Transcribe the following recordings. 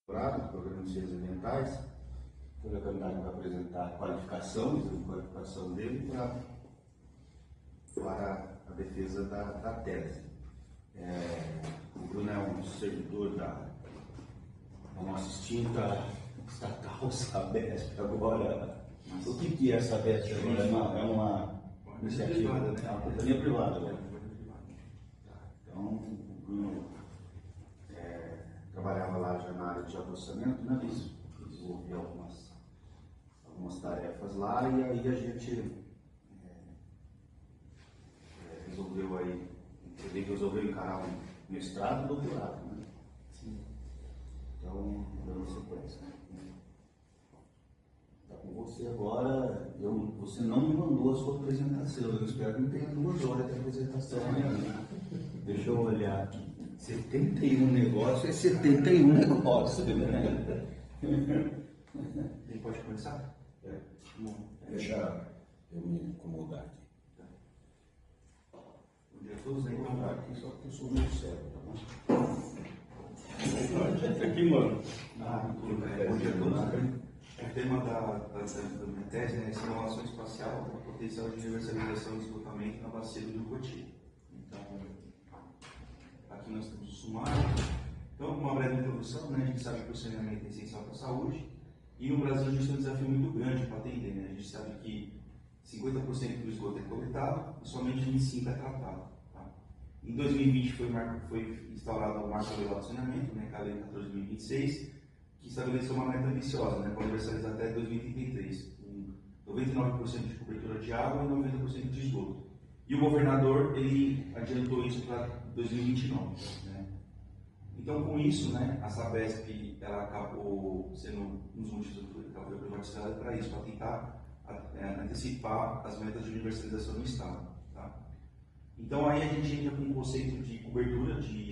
do Programa de Ciências Ambientais. O candidato vai apresentar a qualificação, a qualificação dele para a defesa da tese. O Bruno é um servidor da nossa extinta estatal Sabesp agora. O que é a Sabesp agora? É uma iniciativa, né? É uma companhia privada. Né? Então, o Bruno trabalhava lá já na área de adoçamento, né? Desenvolvia algumas tarefas lá, e aí a gente resolveu encarar um mestrado e doutorado, né? Sim. Então, dando sequência. Está com você agora. Você não me mandou a sua apresentação. Eu espero que não tenha 2 horas de apresentação ainda. Deixa eu olhar aqui. 71 negócios é 71 negócios, né? Ele pode começar? Deixa eu me incomodar aqui. Bom dia a todos, né? Então, Aqui só que eu sou muito sério, tá bom? Aqui, mano. Bom dia a todos. O tema da minha tese é simulação espacial para potencial de universalização e esgotamento na bacia do Rio Cotia. Então, aqui nós temos o sumário. Então, uma breve introdução, né? A gente sabe que o saneamento é essencial para a saúde, e no Brasil a gente tem um desafio muito grande para atender, né? A gente sabe que 50% do esgoto é coletado e somente 25% é tratado. Tá? Em 2020 foi instaurado o Marco Legal do Saneamento, né? A Lei 14.026, que estabeleceu uma meta ambiciosa, né? Para universalizar até 2033, com 99% de cobertura de água e 90% de esgoto. E o governador, ele adiantou isso para 2029. Né? Então, com isso, né, a Sabesp ela acabou sendo um dos motivos que ela foi privatizada para isso, para tentar antecipar as metas de universalização no Estado. Tá? Então, aí a gente entra com um conceito de cobertura de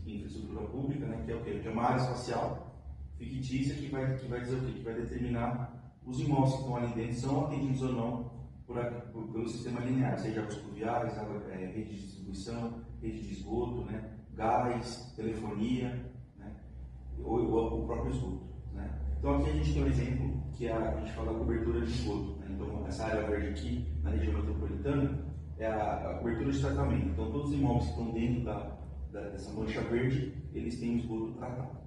infraestrutura pública, né, que é o quê? Que é uma área espacial fictícia que vai dizer o quê? Que vai determinar os imóveis que estão ali dentro são atendidos ou não pelo sistema linear, seja águas pluviais, rede de distribuição, rede de esgoto, né, gás, telefonia, né, ou o próprio esgoto. Né. Então aqui a gente tem um exemplo que a gente fala da cobertura de esgoto. Né. Então essa área verde aqui, na região metropolitana, é a cobertura de tratamento. Então todos os imóveis que estão dentro dessa mancha verde, eles têm o esgoto tratado.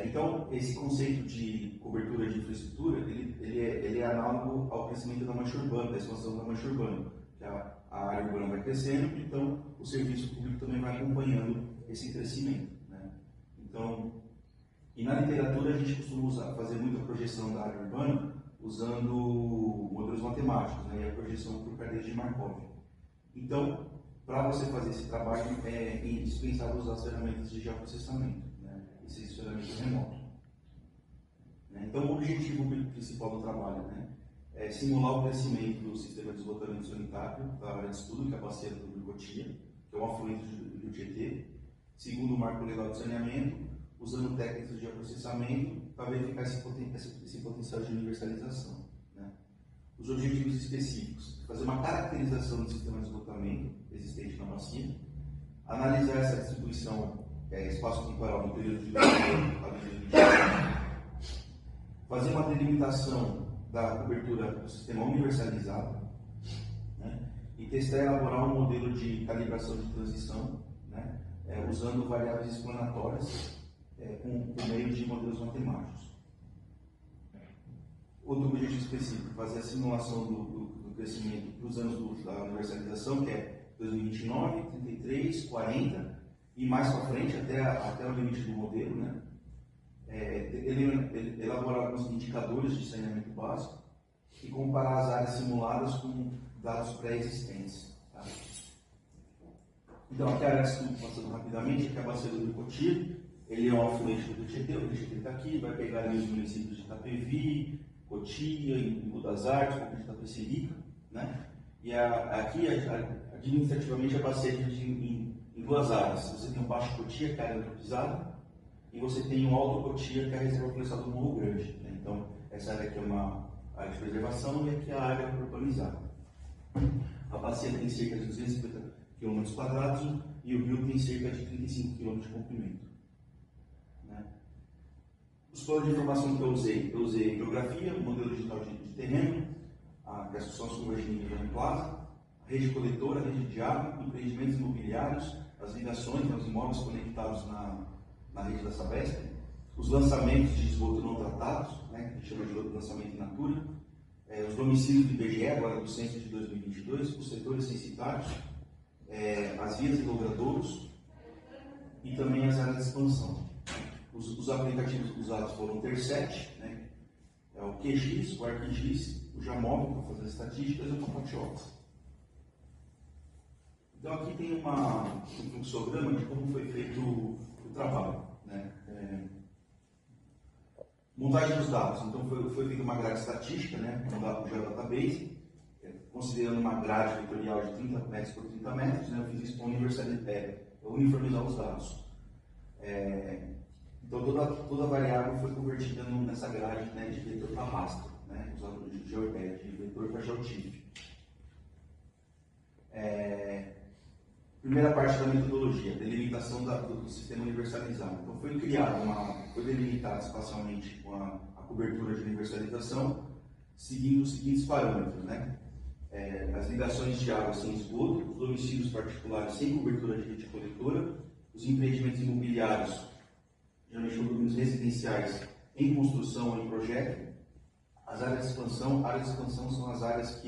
Então, esse conceito de cobertura de infraestrutura, ele é análogo ao crescimento da mancha urbana, da expansão da mancha urbana. Que a área urbana vai crescendo, então o serviço público também vai acompanhando esse crescimento. Né? Então, e na literatura a gente costuma fazer muita projeção da área urbana usando modelos matemáticos, né? E a projeção por cadeias de Markov. Então, para você fazer esse trabalho, é indispensável usar as ferramentas de geoprocessamento. Esse funcionamento remoto. Então, o objetivo principal do trabalho, né, é simular o crescimento do sistema de esgotamento sanitário da área de estudo, que é a bacia do Rio Cotia, que é um afluente do Rio Tietê, segundo o Marco Legal de Saneamento, usando técnicas de geoprocessamento para verificar esse potencial de universalização. Né. Os objetivos específicos: fazer uma caracterização do sistema de esgotamento existente na bacia, analisar essa distribuição espaço-temporal no período de 2020, fazer uma delimitação da cobertura do sistema universalizado, né, e testar e elaborar um modelo de calibração de transição, né, usando variáveis explanatórias por meio de modelos matemáticos. Outro objetivo específico: fazer a simulação do crescimento dos anos da universalização, que é 2029, 33, 40, e mais para frente, até o limite do modelo, né? Elaborar alguns indicadores de saneamento básico e comparar as áreas simuladas com dados pré-existentes. Tá? Então, aqui a área de estudo, passando rapidamente, aqui é a bacia do Rio Cotia, ele é um afluente do Rio Tietê, o Rio Tietê está aqui, vai pegar ali os municípios de Itapevi, Cotia, Embu das Artes, um pouco de Itapecerica, né? E aqui, administrativamente, a bacia é dividida em 2 áreas. Você tem o Baixo Cotia, que é a área antropizada, e você tem o Alto Cotia, que é a reserva florestal do Morro Grande. Né? Então, essa área aqui é uma área de preservação e aqui é a área urbanizada. A bacia tem cerca de 250 km², e o rio tem cerca de 35 km de comprimento. Né? Os planos de informação que eu usei geografia, modelo digital de terreno, que são as curvas de nível de plaza, a rede coletora, a rede de água, empreendimentos imobiliários, as ligações, os imóveis conectados na rede da Sabesp, os lançamentos de esgoto não tratados, né, que a gente chama de lançamento in natura, os domicílios do IBGE, agora do censo de 2022, os setores censitários, as vias e logradouros e também as áreas de expansão. Os aplicativos usados foram o Ter7, né, o QGIS, o ArcGIS, o Jamóvel para fazer as estatísticas e o Pacote Office. Então aqui tem um fluxograma de como foi feito o trabalho. Né? Montagem dos dados. Então foi feita uma grade estatística, né, no Geodatabase, considerando uma grade vetorial de 30 metros por 30 metros. Né, eu fiz isso para uniformizar os dados. Então toda variável foi convertida nessa grade, né, de vetor para rastro, né, usando de vetor para GeoTIFF. Primeira parte da metodologia, delimitação do sistema universalizado. Então foi delimitada espacialmente com a cobertura de universalização, seguindo os seguintes parâmetros, né? As ligações de água sem esgoto, os domicílios particulares sem cobertura de rede coletora, os empreendimentos imobiliários, geralmente condomínios residenciais em construção ou em projeto, as áreas de expansão. Áreas de expansão são as áreas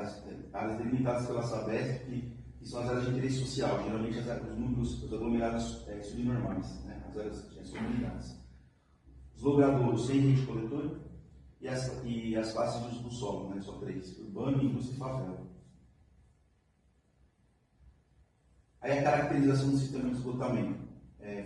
as áreas delimitadas pela Sabesp, que são as áreas de interesse social, geralmente os núcleos, os aglomerados subnormais, né, as áreas comunidades. Os logradouros sem rede coletora e as classes de uso do solo, né, só 3, urbano, indústria e favela. Aí a caracterização do sistema de esgotamento.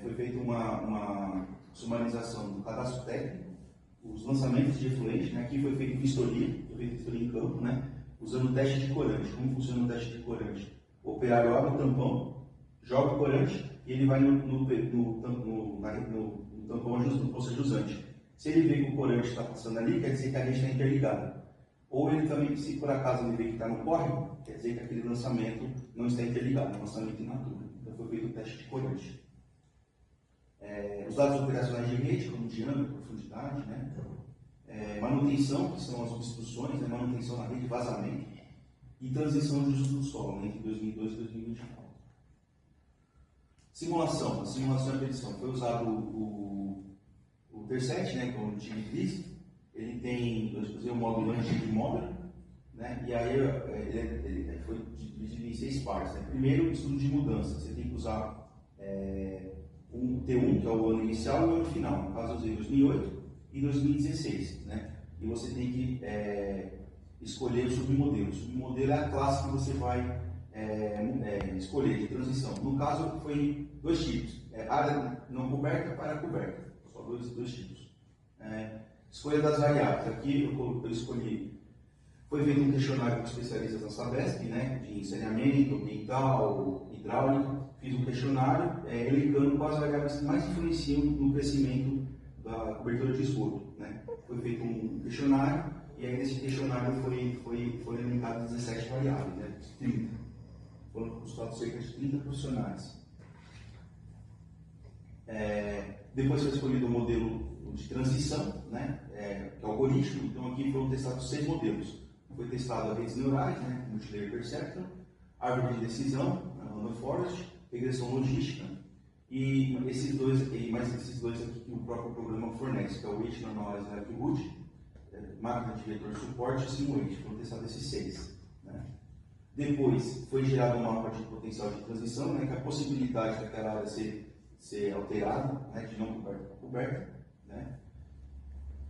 Foi feita uma sumarização do cadastro técnico, os lançamentos de efluente, né, aqui foi feita vistoria em campo, né, usando o teste de corante. Como funciona o teste de corante? O operário abre o tampão, joga o corante e ele vai no tampão, no poço jusante. Se ele vê que o corante está passando ali, quer dizer que a rede está interligada. Ou ele também, se por acaso ele vê que está no córrego, quer dizer que aquele lançamento não está interligado, é um lançamento in natura. Então foi feito o teste de corante. Os dados operacionais de rede, como diâmetro, profundidade, né? Manutenção, que são as substituições, né? Manutenção na rede, vazamento. E transição de uso do solo, né, entre 2002 e 2024. Simulação. A simulação e predição. Foi usado o Ter7, né, que é o time gris. Ele tem, eu usei o módulo anti-móvel, né, e aí ele foi dividido em 6 partes. Né. Primeiro, estudo de mudança. Você tem que usar um T1, que é o ano inicial, e o ano final. No caso, eu usei 2008 e 2016. Né, e você tem que escolher o submodelo. O submodelo é a classe que você vai escolher de transição. No caso, foi 2 tipos. Área não coberta para coberta. Só dois tipos. Escolha das variáveis. Aqui eu escolhi. Foi feito um questionário com especialistas na Sabesp, né, de saneamento, ambiental, hidráulica. Fiz um questionário elencando quais variáveis que mais influenciam no crescimento da cobertura de esgoto. Né. Foi feito um questionário. E aí nesse questionário foi elencado 17 variáveis, né? 30. Foram consultados cerca de 30 profissionais. Depois foi escolhido o modelo de transição, né? Que é o algoritmo. Então aqui foram testados 6 modelos. Foi testado a redes neurais, né? Multilayer Perceptron, árvore de decisão, Random Forest, regressão logística, e esses dois aqui que o próprio programa fornece, que é o Weight Normalized Likelihood, máquina de vetor suporte e simulate. Foram testados esses 6. Né? Depois foi gerado um mapa de potencial de transição, né, que a possibilidade daquela área ser alterada, né, de não coberta para coberta. Né?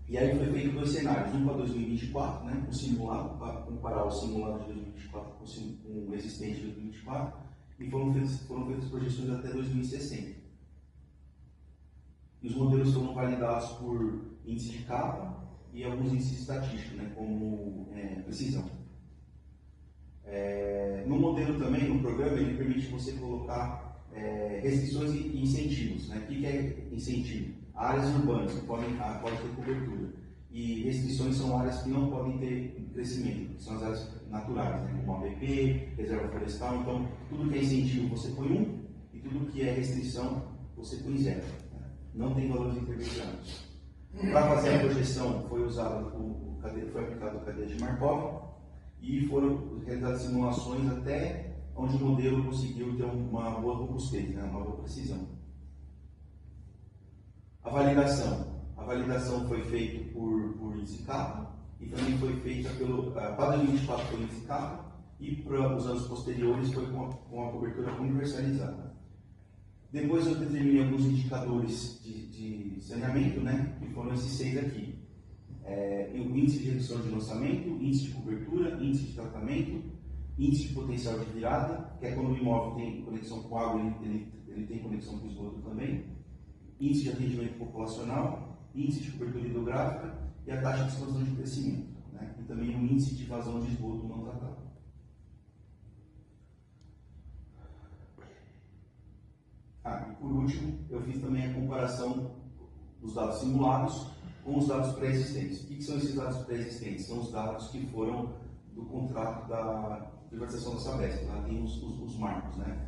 E aí foi feito 2 cenários, um para 2024, né, com simulado, para comparar o simulado de 2024 com o existente de 2024, e foram feitas projeções até 2060. E os modelos foram validados por índice de capa e alguns índices estatísticos, né, como precisão. No modelo também, no programa, ele permite você colocar restrições e incentivos. Né? O que é incentivo? Áreas urbanas que podem ter cobertura. E restrições são áreas que não podem ter crescimento, que são as áreas naturais, né? Como APP, reserva florestal. Então, tudo que é incentivo você põe 1 e tudo que é restrição você põe 0. Né? Não tem valores intermediários. Para fazer a projeção foi aplicado a cadeia de Markov e foram realizadas simulações até onde o modelo conseguiu ter uma boa robustez, né? Uma boa precisão. A validação foi feita por índice Kappa e também foi feita para 2024 foi índice Kappa e para os anos posteriores foi com a cobertura universalizada. Depois eu determinei alguns indicadores de saneamento, né, que foram esses 6 aqui. O índice de redução de lançamento, índice de cobertura, índice de tratamento, índice de potencial de virada, que é quando o imóvel tem conexão com água, ele tem conexão com o esgoto também, índice de atendimento populacional, índice de cobertura hidrográfica e a taxa de expansão de crescimento, né, e também o índice de vazão de esgoto não tratado. E por último, eu fiz também a comparação dos dados simulados com os dados pré-existentes. O que são esses dados pré-existentes? São os dados que foram do contrato da privatização da Sabesp. Lá tem os marcos, né?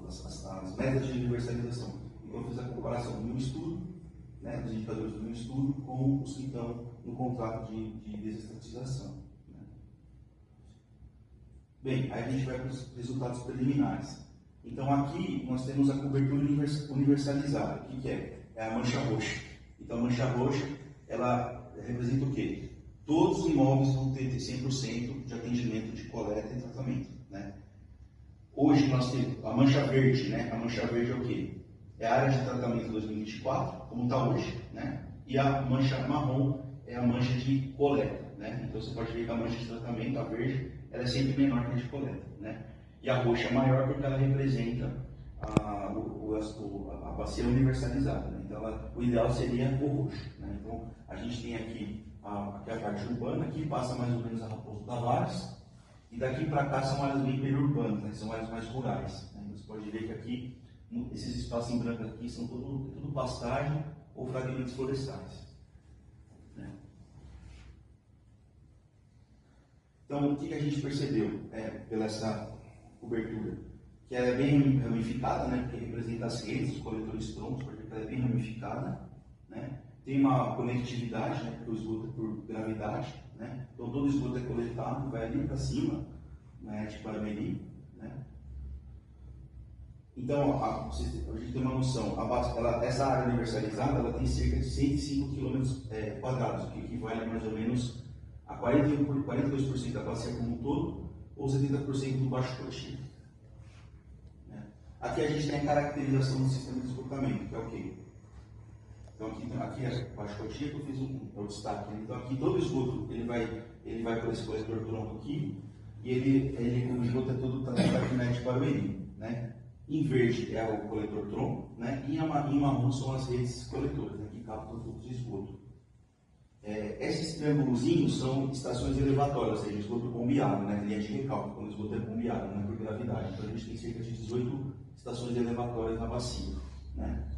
As metas de universalização. Então, eu fiz a comparação do meu estudo, né? Dos indicadores do meu estudo, com os que estão no contrato de desestatização. Né? Bem, aí a gente vai para os resultados preliminares. Então, aqui nós temos a cobertura universalizada. O que é? É a mancha roxa. Então, a mancha roxa, ela representa o quê? Todos os imóveis vão ter 100% de atendimento de coleta e tratamento. Né? Hoje nós temos a mancha verde, né? A mancha verde é o quê? É a área de tratamento 2024, como está hoje, né? E a mancha marrom é a mancha de coleta, né? Então você pode ver que a mancha de tratamento, a verde, ela é sempre menor que a de coleta, né? E a roxa é maior porque ela representa a bacia universalizada. Né? Então, o ideal seria o roxo. Né? Então, a gente tem aqui a parte urbana, aqui passa mais ou menos a Raposo Tavares, e daqui para cá são áreas bem periurbanas, né? São áreas mais rurais. Né? Você pode ver que aqui, esses espaços em branco aqui são tudo pastagem ou fragmentos florestais. Né? Então, o que a gente percebeu pela essa cobertura? Que ela é bem ramificada, né? Porque representa as redes, os coletores prontos, porque ela é bem ramificada. Né? Tem uma conectividade, né? Porque o esgoto é por gravidade. Né? Então, todo o esgoto é coletado, vai ali para cima, né? De Barueri. Né? Então, a gente tem uma noção, essa área universalizada ela tem cerca de 105 km quadrados, o que equivale a mais ou menos a 42% da bacia como um todo, ou 70% do Baixo Cotia. Né? Aqui a gente tem a caracterização do sistema de esgotamento, que é o quê? Então, aqui é o Baixo Cotia, que eu fiz o destaque. Então, aqui todo o esgoto ele vai por esse coletor tronco aqui, e o esgoto é todo tratamento de Barueri. Né? Em verde é o coletor tronco, né? E em marrom são as redes coletoras, né? Que captam o fluxo de esgoto. Esses triângulozinhos são estações elevatórias, ou seja, esgoto bombeado, né? Linha de recalque, quando o esgoto é bombeado, não é por gravidade. Então a gente tem cerca de 18 estações elevatórias na bacia. Né?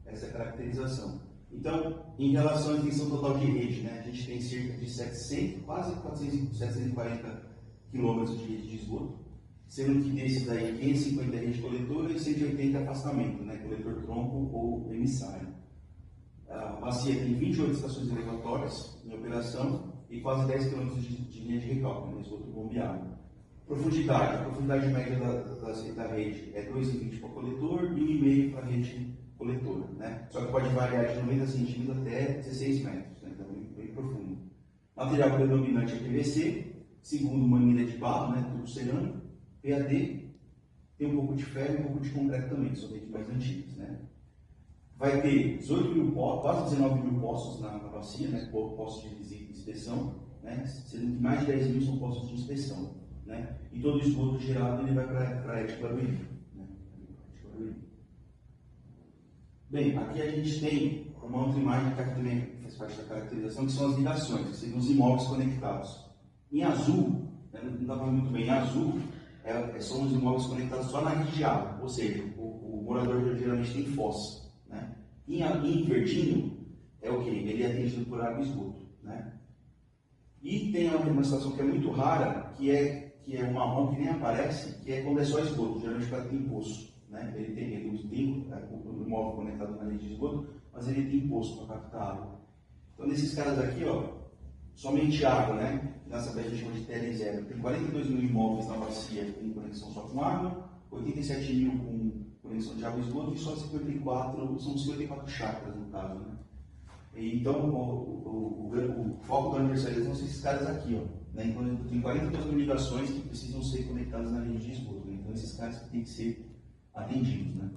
Essa é a caracterização. Então, em relação à extensão total de rede, né? A gente tem cerca de 700, quase 740 quilômetros de rede de esgoto, sendo que desses aí 550 é rede coletora e 180 afastamento, né, coletor tronco ou emissário. A bacia tem 28 estações elevatórias em operação e quase 10 km de linha de recalque, né, esgoto bombeado. A profundidade média da rede é 2,20 para o coletor e 1,5 para a rede coletora. Né? Só que pode variar de 90 centímetros até 16 metros, né, então bem profundo. Material predominante é PVC, segundo manilha de barro, né, tubo cerâmico, PAD, tem um pouco de ferro e um pouco de concreto também, que são bem mais antigos. Né? Vai ter 18 mil poços, quase 19 mil poços na bacia, né, poços de inspeção, né, sendo que mais de 10 mil são poços de inspeção. Né? E todo o esgoto gerado ele vai para a ET Barueri. Né? Bem, aqui a gente tem uma outra imagem que também faz parte da caracterização, que são as ligações, que seriam os imóveis conectados. Em azul, não dá para ver muito bem, em azul são os imóveis conectados só na rede de água, ou seja, o morador geralmente tem fossa. Né? Em verdinho é o que? Ele é atendido por água e esgoto, né? E tem uma situação que é muito rara, que é um marrom que nem aparece, que é quando é só esgoto, geralmente o cara tem poço, né? Ele tem o imóvel conectado na rede de esgoto, mas ele tem poço para captar água. Então, nesses caras aqui, ó, somente água, né? Nessa a gente chama de TL0. Tem 42 mil imóveis na bacia em conexão só com água, 87 mil com conexão de água e esgoto, e só 54, são 54 chácaras no caso, né? E então, o foco da universalização são esses caras aqui, ó, né? Então, tem 42 mil ligações que precisam ser conectadas na rede de esgoto, né? Então, esses caras que têm que ser atendidos, né?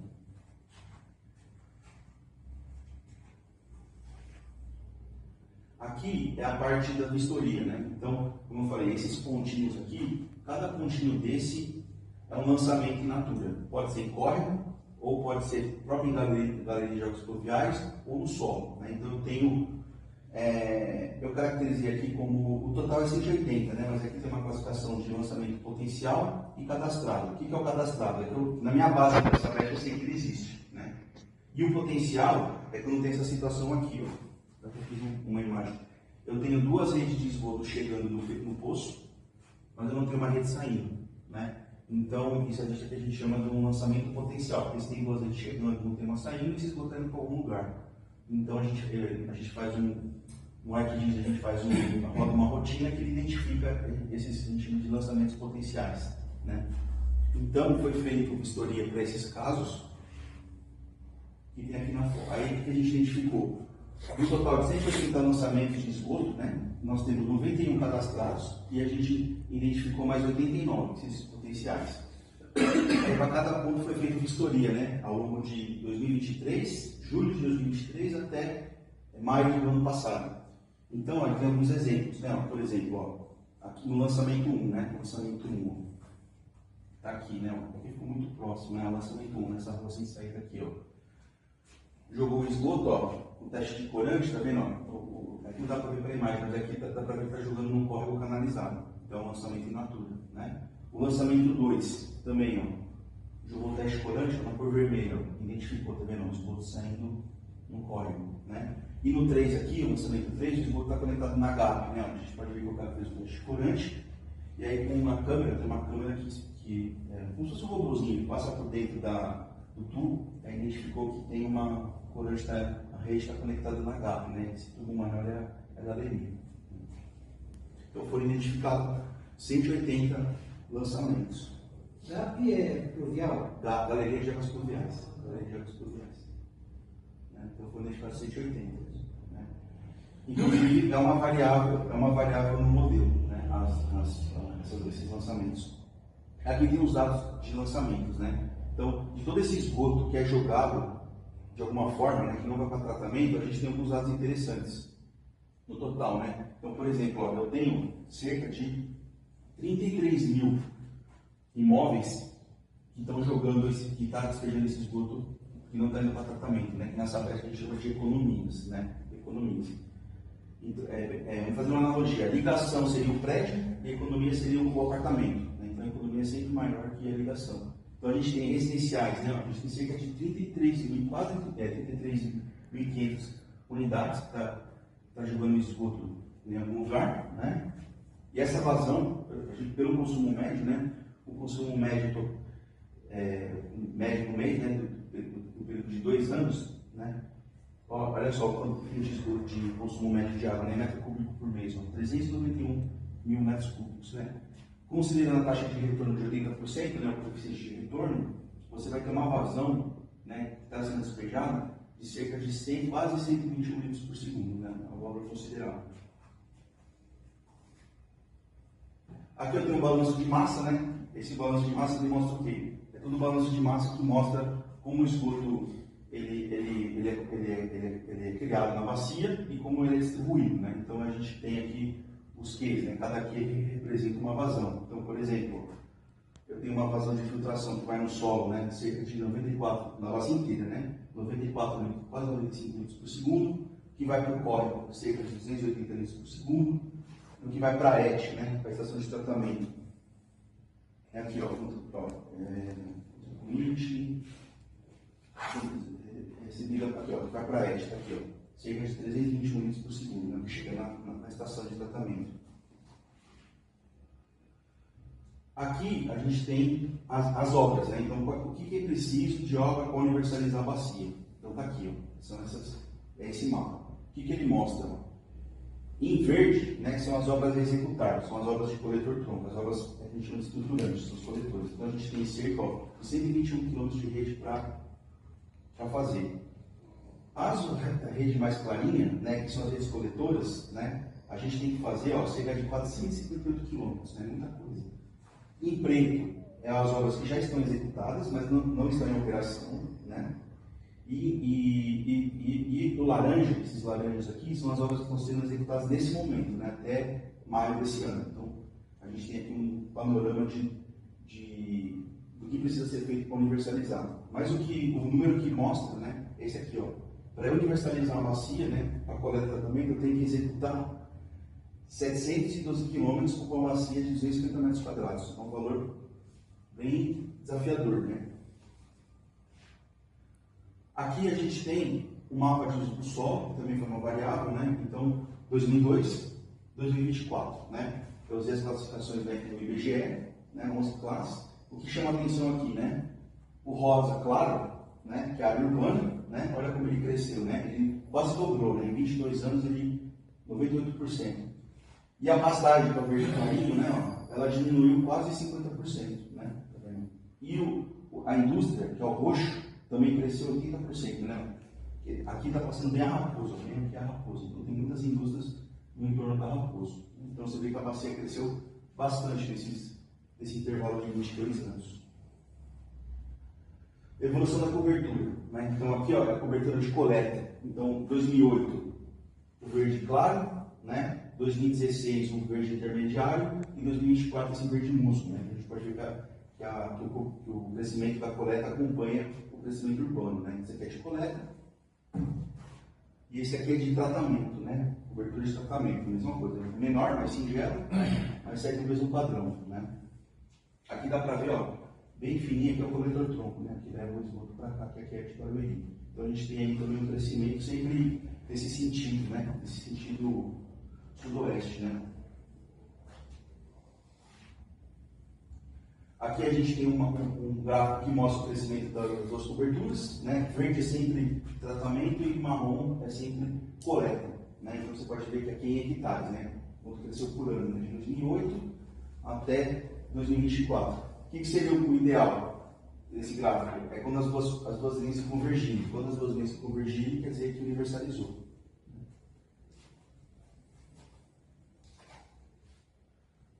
Aqui é a parte da vistoria, né? Então, como eu falei, esses pontinhos aqui, cada pontinho desse é um lançamento in natura. Pode ser em córrego, ou pode ser próprio em galeria de águas pluviais, ou no solo, né? Então, eu caracterizei aqui como, o total é 180, né? Mas aqui tem uma classificação de lançamento potencial e cadastrado. O que é o cadastrado? É que na minha base dessa brecha eu sei que ele existe, né? E o potencial é quando tem essa situação aqui, ó. Eu fiz uma imagem. Eu tenho duas redes de esgoto chegando no poço, mas eu não tenho uma rede saindo, né? Então, isso é o que a gente chama de um lançamento potencial, porque se tem duas redes chegando, não tem uma saindo, e se esgotando para algum lugar. Então, a gente faz no ArcGIS, a gente faz uma rotina que identifica esses tipos de lançamentos potenciais, né? Então, foi feita vistoria para esses casos, que tem aqui na foto. Aí, o que a gente identificou? No total de 180 lançamentos de esgoto, né, nós temos 91 cadastrados e a gente identificou mais 89 esses potenciais. Aí, para cada ponto foi feita vistoria, né, ao longo de 2023, julho de 2023 até maio do ano passado. Então, aqui tem alguns exemplos, né, por exemplo, ó, aqui no lançamento 1, né, lançamento 1, está aqui, né, aqui ficou muito próximo, né, lançamento 1, nessa rua sem saída aqui, ó. Jogou o esgoto, ó, o teste de corante, tá vendo? Ó, aqui não dá para ver pela imagem, mas aqui dá para ver que está jogando num córrego canalizado. Então, lançamento in natura, né? O lançamento 2, também, ó, jogou o teste de corante, na cor vermelha, ó, identificou, tá vendo? O esgoto saindo num córrego, né? E no 3 aqui, o lançamento 3, o esgoto está conectado na GAP, né? A gente pode ver que o cara fez o teste de corante, e aí com uma câmera, tem uma câmera que como se fosse um robôzinho, passa por dentro do tubo, aí identificou que tem uma corante, a rede está conectada na GAP, né? Esse tubo maior é a galeria. Então foram identificados 180 lançamentos. GAP é pluvial? Da galeria de águas pluviais. Galeria de águas pluviais. Né? Então foram identificados 180. Né? Inclusive é uma variável no modelo, né? Esses lançamentos. Aqui tem os dados de lançamentos, né? Então, de todo esse esgoto que é jogado de alguma forma, né, que não vai para tratamento, a gente tem alguns dados interessantes no total, né? Então, por exemplo, ó, eu tenho cerca de 33 mil imóveis que estão jogando que está despejando esse esgoto que não está indo para tratamento, né? Que nessa brecha a gente chama de economias, né? Economias. Então, vamos fazer uma analogia. A ligação seria o prédio e a economia seria o apartamento, né? Então, a economia é sempre maior que a ligação. Então, a gente tem residenciais, né? A gente tem cerca de 33 mil, quase 33.500 unidades que está jogando esgoto em algum lugar, né? E essa vazão, pelo consumo médio, né? O consumo médio no mês, né? No período de 2 anos, né? Olha só quanto de consumo médio de água, né? Metro cúbico por mês, ó, 391 mil metros cúbicos, né? Considerando a taxa de retorno de 80%, né, o coeficiente de retorno, você vai ter uma vazão, né, que está sendo despejada de cerca de 100, quase 121 litros por segundo, né, é um valor considerável. Aqui eu tenho um balanço de massa, né? Esse balanço de massa demonstra o quê? É todo um balanço de massa que mostra como o esgoto ele é criado na bacia e como ele é distribuído, né? Então a gente tem aqui os Qs, né? Cada Q representa uma vazão. Então, por exemplo, eu tenho uma vazão de filtração que vai no solo, né? Cerca de 94, na base inteira, né? 94, quase 95 litros por segundo, que vai para o córrego, cerca de 280 litros por segundo, e o que vai para a ET, né? Para a estação de tratamento. É aqui, ó, 20, recebida aqui, ó, vai para a ET, tá aqui, ó, cerca de 321 litros por segundo, né, que chega na estação de tratamento. Aqui a gente tem as obras, né? Então o que é preciso de obra para universalizar a bacia? Então está aqui, ó, é esse mapa. O que ele mostra? Em verde, né, são as obras a executar, são as obras de coletor-tronco, as obras que a gente chama de estruturantes, são os coletores. Então a gente tem cerca de 121 km de rede para fazer. A rede mais clarinha, né, que são as redes coletoras, né, a gente tem que fazer cerca de 458 km, né, muita coisa. Em preto, é as obras que já estão executadas, mas não estão em operação, né? E o laranja, esses laranjas aqui, são as obras que estão sendo executadas nesse momento, né? Até maio desse ano. Então, a gente tem aqui um panorama do que precisa ser feito para universalizar. Mas o número que mostra, né, é esse aqui, ó. Para eu universalizar uma bacia, né, a coleta de tratamento, eu tenho que executar 712 km com uma bacia de 250 metros quadrados. É um valor bem desafiador, né? Aqui a gente tem o mapa de uso do solo, que também foi uma variável, né? Então, 2002, 2024, né? Eu usei as classificações do IBGE, né? 11 classes. O que chama a atenção aqui, né? O rosa claro, né? Que é a área urbana, né? Olha como ele cresceu, né? Ele quase dobrou, né? Em 22 anos, ele 98%. E a pastagem para o verde clarinho, né, ó, ela diminuiu quase 50%. Né? E a indústria, que é o roxo, também cresceu 80%. Né? Aqui está passando bem a Raposo, né? Aqui é a Raposo. Então tem muitas indústrias no entorno da Raposo. Então você vê que a bacia cresceu bastante nesse intervalo de 22 anos. Evolução da cobertura. Né? Então aqui, ó, é a cobertura de coleta. Então 2008, o verde claro, né? 2016 um verde intermediário e 2024 esse verde musgo, né? A gente pode ver que o crescimento da coleta acompanha o crescimento urbano, né? Esse aqui é de coleta e esse aqui é de tratamento, né? Cobertura de tratamento, mesma coisa, menor, mais singelo, mas segue o mesmo padrão, né? Aqui dá para ver, ó, bem fininho, aqui é o coletor-tronco, né? Aqui leva o esgoto para cá, que aqui é de Barueri. Então a gente tem aí também um crescimento sempre nesse sentido, né? Nesse sentido sudoeste, né? Aqui a gente tem um gráfico que mostra o crescimento das duas coberturas, né? Verde é sempre tratamento e marrom é sempre coleta, né? Então você pode ver que aqui é em hectares, né? Quanto cresceu por ano, né? De 2008 até 2024. O que seria o ideal desse gráfico? É quando as duas linhas se convergirem. Quando as duas linhas se convergirem, quer dizer que universalizou.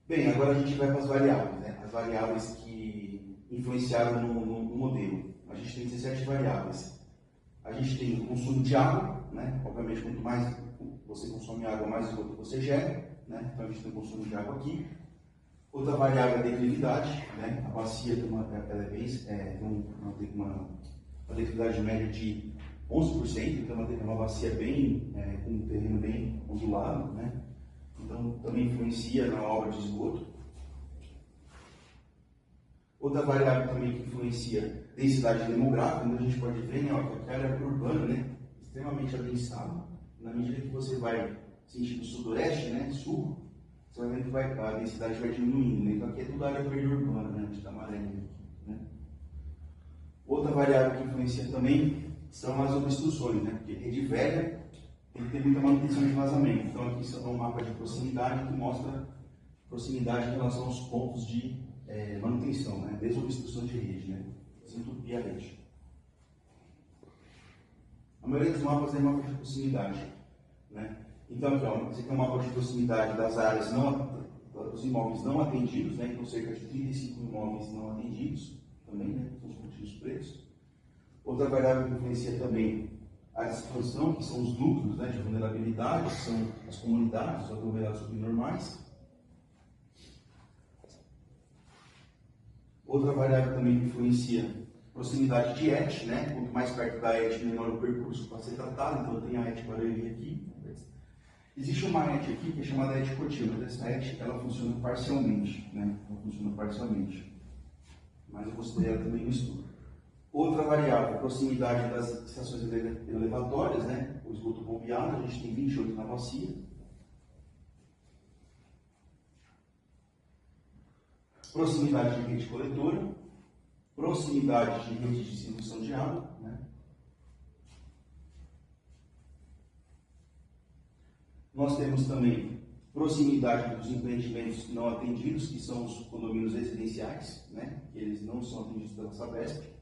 Bem, agora a gente vai para as variáveis, né? As variáveis que influenciaram no modelo. A gente tem 17 variáveis. A gente tem o consumo de água, né? Obviamente, quanto mais você consome água, mais esgoto você gera, né? Então a gente tem o consumo de água aqui. Outra variável é a declividade, né? A bacia tem uma declividade média de 11%, então é uma bacia bem, com um terreno bem ondulado, né? Então, também influencia na obra de esgoto. Outra variável também que influencia densidade demográfica, onde a gente pode ver, né, ó, que a área urbana, né, extremamente adensada. Na medida que você vai sentido sudoeste, né, sul, você vai vendo que a densidade vai diminuindo. Né? Então, aqui é tudo área verde urbana, né, de amarelo. Né? Outra variável que influencia também são as obstruções, né, porque rede velha tem que ter muita manutenção de vazamento. Então aqui está um mapa de proximidade que mostra proximidade em relação aos pontos de manutenção, né? Desobstrução de rede, né? Desentupir a rede. A maioria dos mapas é mapa de proximidade, né? Então aqui, ó, esse aqui é um mapa de proximidade das áreas dos imóveis não atendidos, né? Então cerca de 35 imóveis não atendidos também, né? São os pontinhos pretos. Outra variável que influencia também a expansão, que são os núcleos, né, de vulnerabilidade, que são as comunidades, os aglomerados subnormais. Outra variável também que influencia proximidade de ET, né? Quanto mais perto da ET, menor o percurso para ser tratado. Então tem a ET Barueri aqui. Existe uma ET aqui que é chamada ET Cotia, mas essa ET ela funciona parcialmente, né? Ela funciona parcialmente. Mas eu considero ela também no estudo. Outra variável, proximidade das estações elevatórias, né? O esgoto bombeado, a gente tem 28 na bacia. Proximidade de rede coletora, proximidade de rede de distribuição de água, né? Nós temos também proximidade dos empreendimentos não atendidos, que são os condomínios residenciais, né? Que eles não são atendidos pela Sabesp.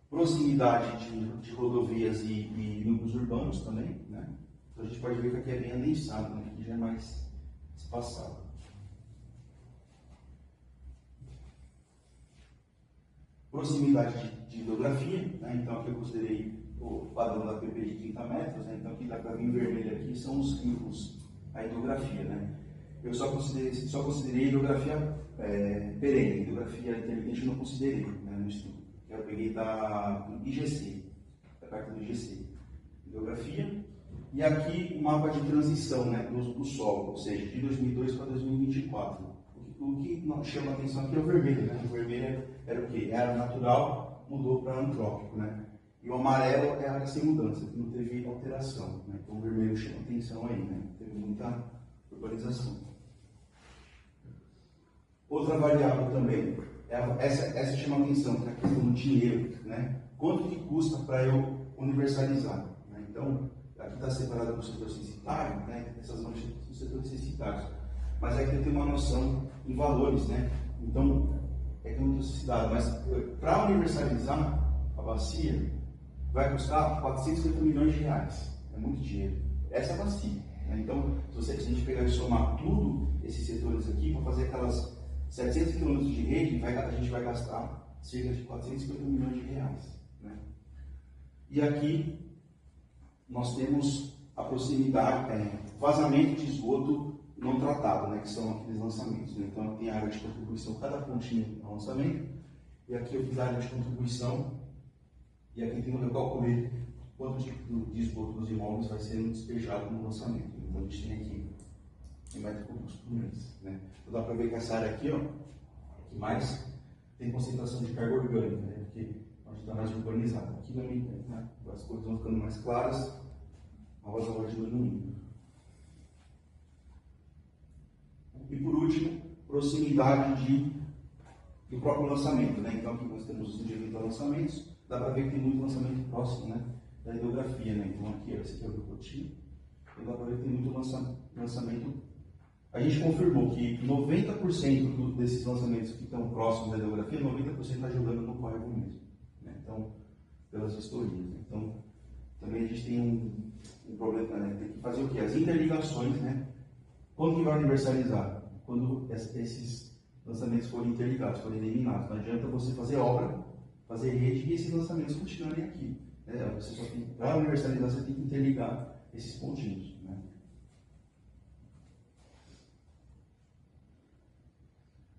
Proximidade de rodovias e núcleos urbanos também, né? Então a gente pode ver que aqui é bem adensado, né? Aqui já é mais espaçado. Proximidade de hidrografia, né? Então aqui eu considerei o padrão da PP de 30 metros, né? Então aqui da caminho vermelho aqui são os rios, a hidrografia, né? Eu só considerei hidrografia perene, hidrografia intermitente eu não considerei, né, no estudo. Eu peguei do IGC, da parte do IGC, hidrografia, e aqui o mapa de transição, né, do solo, ou seja, de 2002 para 2024. O que chama a atenção aqui é o vermelho, né? O vermelho era o quê? Era natural, mudou para antrópico, né? E o amarelo é a área sem mudança, que não teve alteração, né? Então o vermelho chama atenção aí, né? Teve muita urbanização. Outra variável também, essa chama atenção, que é a questão do dinheiro, né? Quanto que custa para eu universalizar? Né? Então, aqui está separado do setor censitário, né? Essas manchas são setores censitários. Mas aqui eu tenho uma noção em valores, né? Então, é que eu não tenho necessidade, mas para universalizar a bacia, vai custar 450 milhões de reais. É muito dinheiro. Essa é a bacia. Né? Então, se a gente pegar e somar tudo esses setores aqui, para fazer aquelas 700 quilômetros de rede, a gente vai gastar cerca de 450 milhões de reais. Né? E aqui, nós temos a proximidade, vazamento de esgoto não tratado, né, que são aqueles lançamentos. Né? Então, tem a área de contribuição, cada pontinho é um lançamento, e aqui eu fiz a área de contribuição, e aqui tem eu calculei quanto de esgoto dos imóveis vai ser despejado no lançamento. Então, a gente tem aqui em metros cúbicos por mês. Né? Então, dá para ver que essa área aqui, ó, que mais tem concentração de carga orgânica, né? Porque a gente está mais urbanizado. Aqui também, né? As coisas vão ficando mais claras, a vazão vai diminuindo. E por último, proximidade do próprio lançamento, né? Então aqui nós temos os indivíduos lançamentos, dá para ver que tem muito lançamento próximo, né, da hidrografia, né? Então aqui, esse aqui é o Cotinho, e dá para ver que tem muito lançamento. A gente confirmou que 90% desses lançamentos que estão próximos da hidrografia, 90% está jogando no córrego mesmo, né? Então, pelas vistorias. Né? Então, também a gente tem um problema, né? Tem que fazer o quê? As interligações, né? Quando que vai universalizar? Quando esses lançamentos forem interligados, forem eliminados. Não adianta você fazer obra, fazer rede e esses lançamentos continuarem aqui. Né? Você só tem, para universalizar, você tem que interligar esses pontinhos. Né?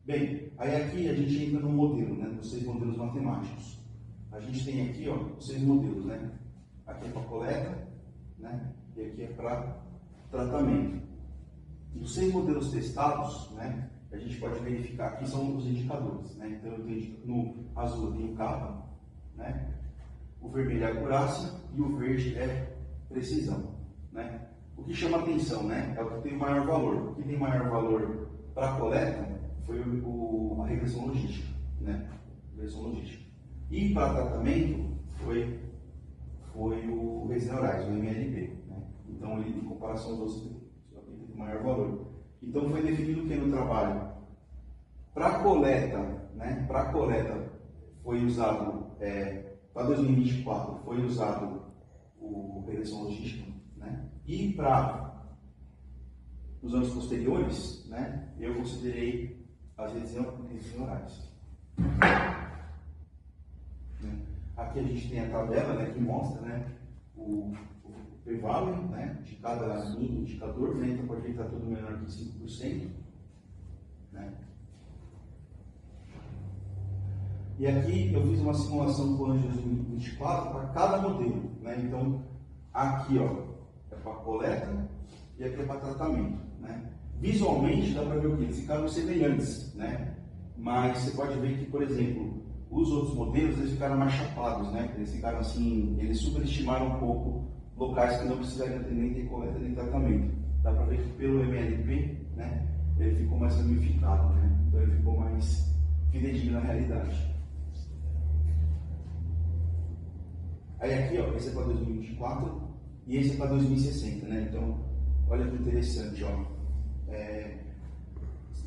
Bem, aí aqui a gente entra no modelo, né? Nos 6 modelos matemáticos. A gente tem aqui, ó, os 6 modelos, né? Aqui é para coleta, né? E aqui é para tratamento. Dos 6 modelos testados, né, a gente pode verificar, aqui são os indicadores, né? Então eu tenho, no azul eu tenho capa, né? O vermelho é acurácia e o verde é precisão, né? O que chama atenção, né, é o que tem maior valor. O que tem maior valor para a coleta foi a regressão logística, né? Regressão logística. E para tratamento foi o resina orais, o MLP, né? Então ele, em comparação aos outros, maior valor. Então foi definido o que no trabalho? Para coleta, né? Para coleta foi usado, para 2024 foi usado o regressão logística, né? E para os anos posteriores, né? Eu considerei as revisões orais. Aqui a gente tem a tabela, né, que mostra, né, o P-value, né, de cada indicador, né, então pode ver que está tudo menor que 5%. Né. E aqui eu fiz uma simulação do ano de 2024 para cada modelo. Né, então, aqui ó, é para coleta e aqui é para tratamento. Né. Visualmente dá para ver o que? Eles ficaram semelhantes, né, mas você pode ver que, por exemplo, os outros modelos eles ficaram mais chapados, né? Eles ficaram assim, eles superestimaram um pouco locais que não precisariam ter nem ter coleta nem tratamento. Dá para ver que pelo MLP, né, ele ficou mais ramificado, né? Então ele ficou mais fidedigno na realidade. Aí aqui, ó, esse é para 2024 e esse é para 2060, né? Então, olha que interessante, ó.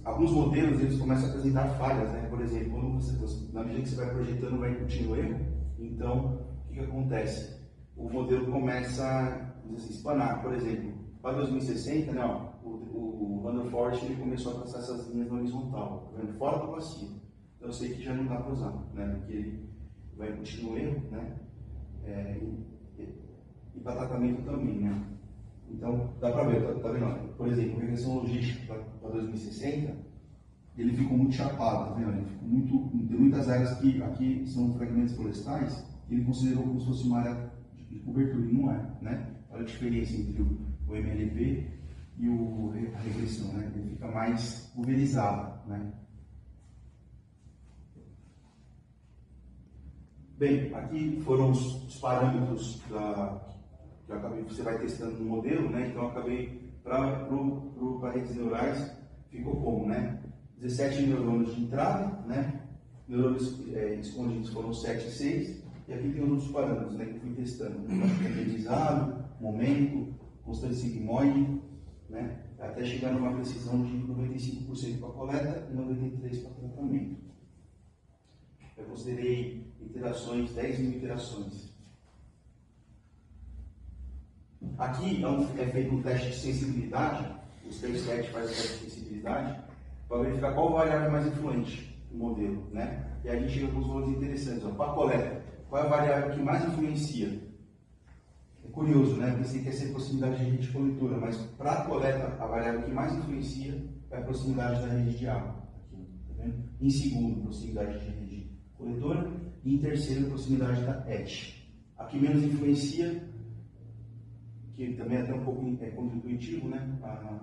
Alguns modelos eles começam a apresentar falhas, né? Por exemplo, quando na medida que você vai projetando, vai incutindo erro. Então, o que acontece? O modelo começa a espanar. Por exemplo, para 2060, né, ó, o Rutherford ele começou a traçar essas linhas na horizontal, tá vendo? Fora do bacio. Então, eu sei que já não dá para usar, né? Porque ele vai incutir no erro, né? E para tratamento também, né? Então, dá para ver, tá vendo? Por exemplo, a regressão logística para 2060, ele ficou muito chapado, tá vendo? Ele ficou tem muitas áreas que aqui são fragmentos florestais, que ele considerou como se fosse uma área de cobertura, e não é, né? Olha a diferença entre o MLP e a regressão, né? Ele fica mais pulverizado, né? Bem, aqui foram os parâmetros que eu acabei, você vai testando no modelo, né? Então eu acabei para redes neurais ficou como, né? 17 neurônios de entrada, né? Neurônios escondidos foram 7 e 6, e aqui tem os outros parâmetros, né? Que eu fui testando, aprendizado, momento, constante sigmoide, né? Até chegar numa precisão de 95% para coleta e 93% para tratamento. Eu considerei iterações, 10 mil iterações. Aqui é feito um teste de sensibilidade, os 3-7 faz o teste de sensibilidade, para verificar qual variável mais influente no modelo, né? E a gente chega com os valores interessantes. Para a coleta, qual é a variável que mais influencia? É curioso, né? Porque você quer ser proximidade de rede de coletora, mas para a coleta, a variável que mais influencia é a proximidade da rede de água. Aqui, tá vendo? Em segundo, proximidade de rede coletora, e em terceiro, proximidade da ET. A que menos influencia, que também é até um pouco contra-intuitivo, né? A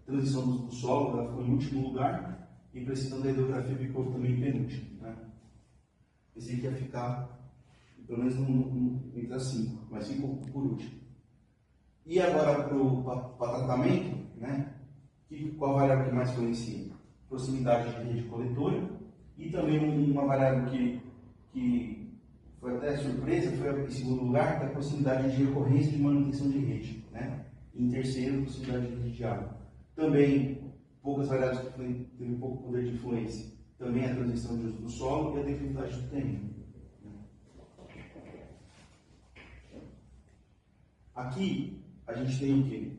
transição do solo, ela ficou em último lugar, e precisão da hidrografia ficou também em penúltimo, né? Pensei que ia ficar pelo menos entre as 5, mas ficou por último. E agora para tratamento, né? Qual a variável que mais influencia? Proximidade de rede coletora, e também uma variável que foi até surpresa, foi em segundo lugar, que é a proximidade de recorrência de manutenção de rede, né? E em terceiro, proximidade de rede de água. Também, poucas variáveis que têm pouco poder de influência. Também a transição de uso do solo e a declividade do terreno. Aqui, a gente tem o quê?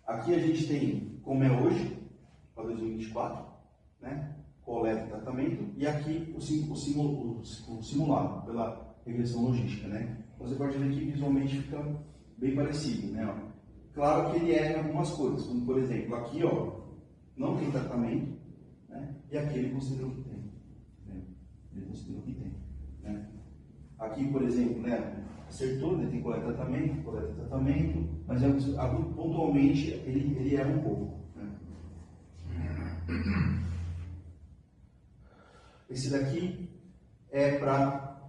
Aqui a gente tem como é hoje, para 2024, né? Coleta e tratamento, e aqui o simulado, pela regressão logística, né? Você pode ver que visualmente fica bem parecido, né? Claro que ele erra em algumas coisas, como por exemplo, aqui ó, não tem tratamento, né? E aqui ele considerou que tem, né? Ele considerou que tem, né? Aqui, por exemplo, né? Acertou, né? Tem coleta e tratamento, mas pontualmente ele erra um pouco, né? Esse daqui é para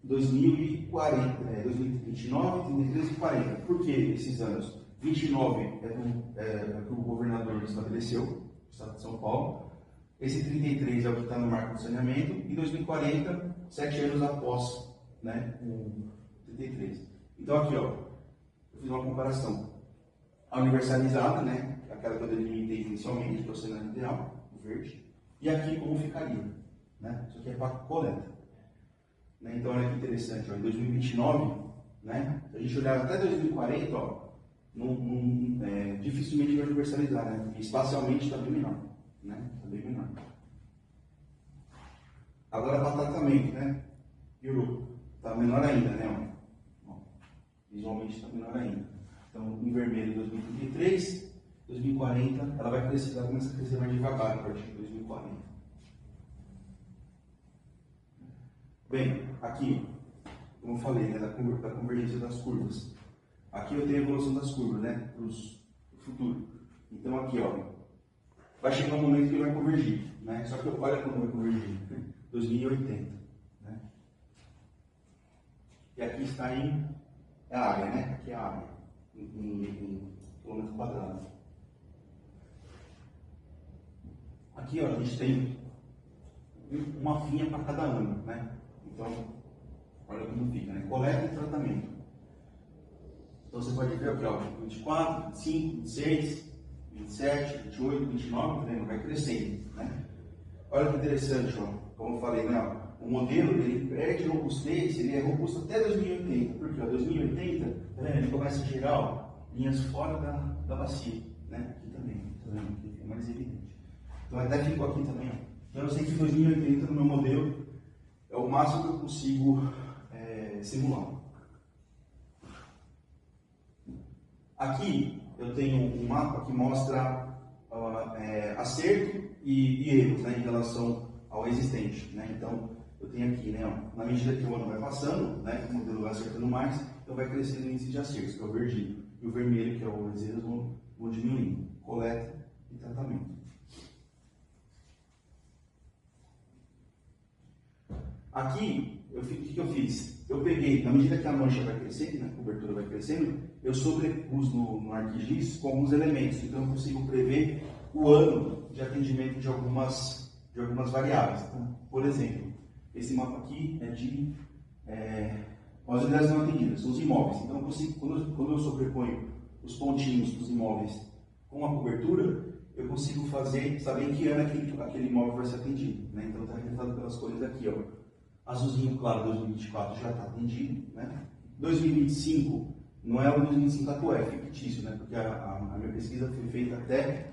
2040, 2029, 33 e 40. Por que esses anos? 29 é que o governador estabeleceu, o Estado de São Paulo. Esse 33 é o que está no marco do saneamento. E 2040, 7 anos após, né, o 33. Então aqui, ó, eu fiz uma comparação. A universalizada, né, aquela que eu delimitei inicialmente, que é o cenário ideal, o verde. E aqui como ficaria, né? Isso aqui é para coleta. Né? Então olha que interessante, ó, em 2029, né, se a gente olhar até 2040, ó, dificilmente vai universalizar, né? E espacialmente está bem menor, né? Está bem menor. Agora para tratamento, né? Piorou. Está menor ainda, né? Ó, visualmente está menor ainda. Então em vermelho 2033, 2040, ela vai crescer, ela começa a crescer mais devagar a partir de 2040. Bem, aqui, como eu falei, né, da convergência das curvas. Aqui eu tenho a evolução das curvas, né, para o futuro. Então aqui, ó, vai chegar um momento que ele vai convergir, né? Só que olha quando vai convergir, 2080. E aqui está em a área, né? Aqui é a área, em quilômetro quadrado. Aqui, ó, a gente tem uma linha para cada ano, né? Então, olha como fica, né? Coleta e tratamento. Então, você pode ver aqui, ó, 24, 25, 26, 27, 28, 29, tá vendo? Vai crescendo, né? Olha que interessante, ó, como eu falei, né? Ó, o modelo, ele perde robustez, ele é robusto até 2080, porque ó, 2080, tá vendo? Ele começa a gerar, ó, linhas fora da bacia, né? Aqui também, tá vendo? Aqui fica mais evidente. Então, até ficou aqui também, ó. Então, eu sei que 2080 no meu modelo é o máximo que eu consigo simular. Aqui eu tenho um mapa que mostra acerto e erros, né, em relação ao existente, né? Então eu tenho aqui, né, ó, na medida que o ano vai passando, né, o modelo vai acertando mais, então vai crescendo o índice de acertos, que é o verdinho, e o vermelho, que é o erros, vão diminuindo. Coleta e tratamento. Aqui, o que eu fiz? Eu peguei, na medida que a mancha vai crescendo, né, a cobertura vai crescendo, eu sobrepus no ArcGIS com alguns elementos. Então, eu consigo prever o ano de atendimento de algumas variáveis. Então, por exemplo, esse mapa aqui é de as unidades não atendidas, são os imóveis. Então, eu consigo, quando eu sobreponho os pontinhos dos imóveis com a cobertura, eu consigo saber em que ano aquele imóvel vai ser atendido, né? Então, está representado pelas cores aqui, ó. Azulzinho claro, 2024 já está atendido, né? 2025 não é o 2025 atual, é fictício, né? Porque a minha pesquisa foi feita até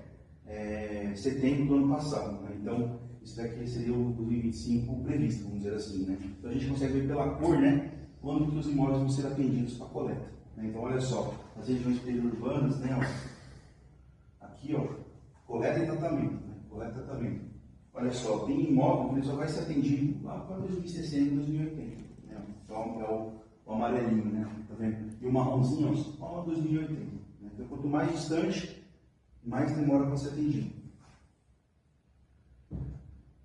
setembro do ano passado, né? Então, isso daqui seria o 2025 previsto, vamos dizer assim, né? Então, a gente consegue ver pela cor, né? Quando que os imóveis vão ser atendidos para a coleta, né? Então, olha só, as regiões periurbanas, né? Ó, aqui, ó, coleta e tratamento, né? Coleta e tratamento. Olha só, tem imóvel que ele só vai ser atendido lá para 2060, 2080. Né? Então é o amarelinho, né? Tá vendo? E o marronzinho, ó, 2080. Né? Então, quanto mais distante, mais demora para ser atendido.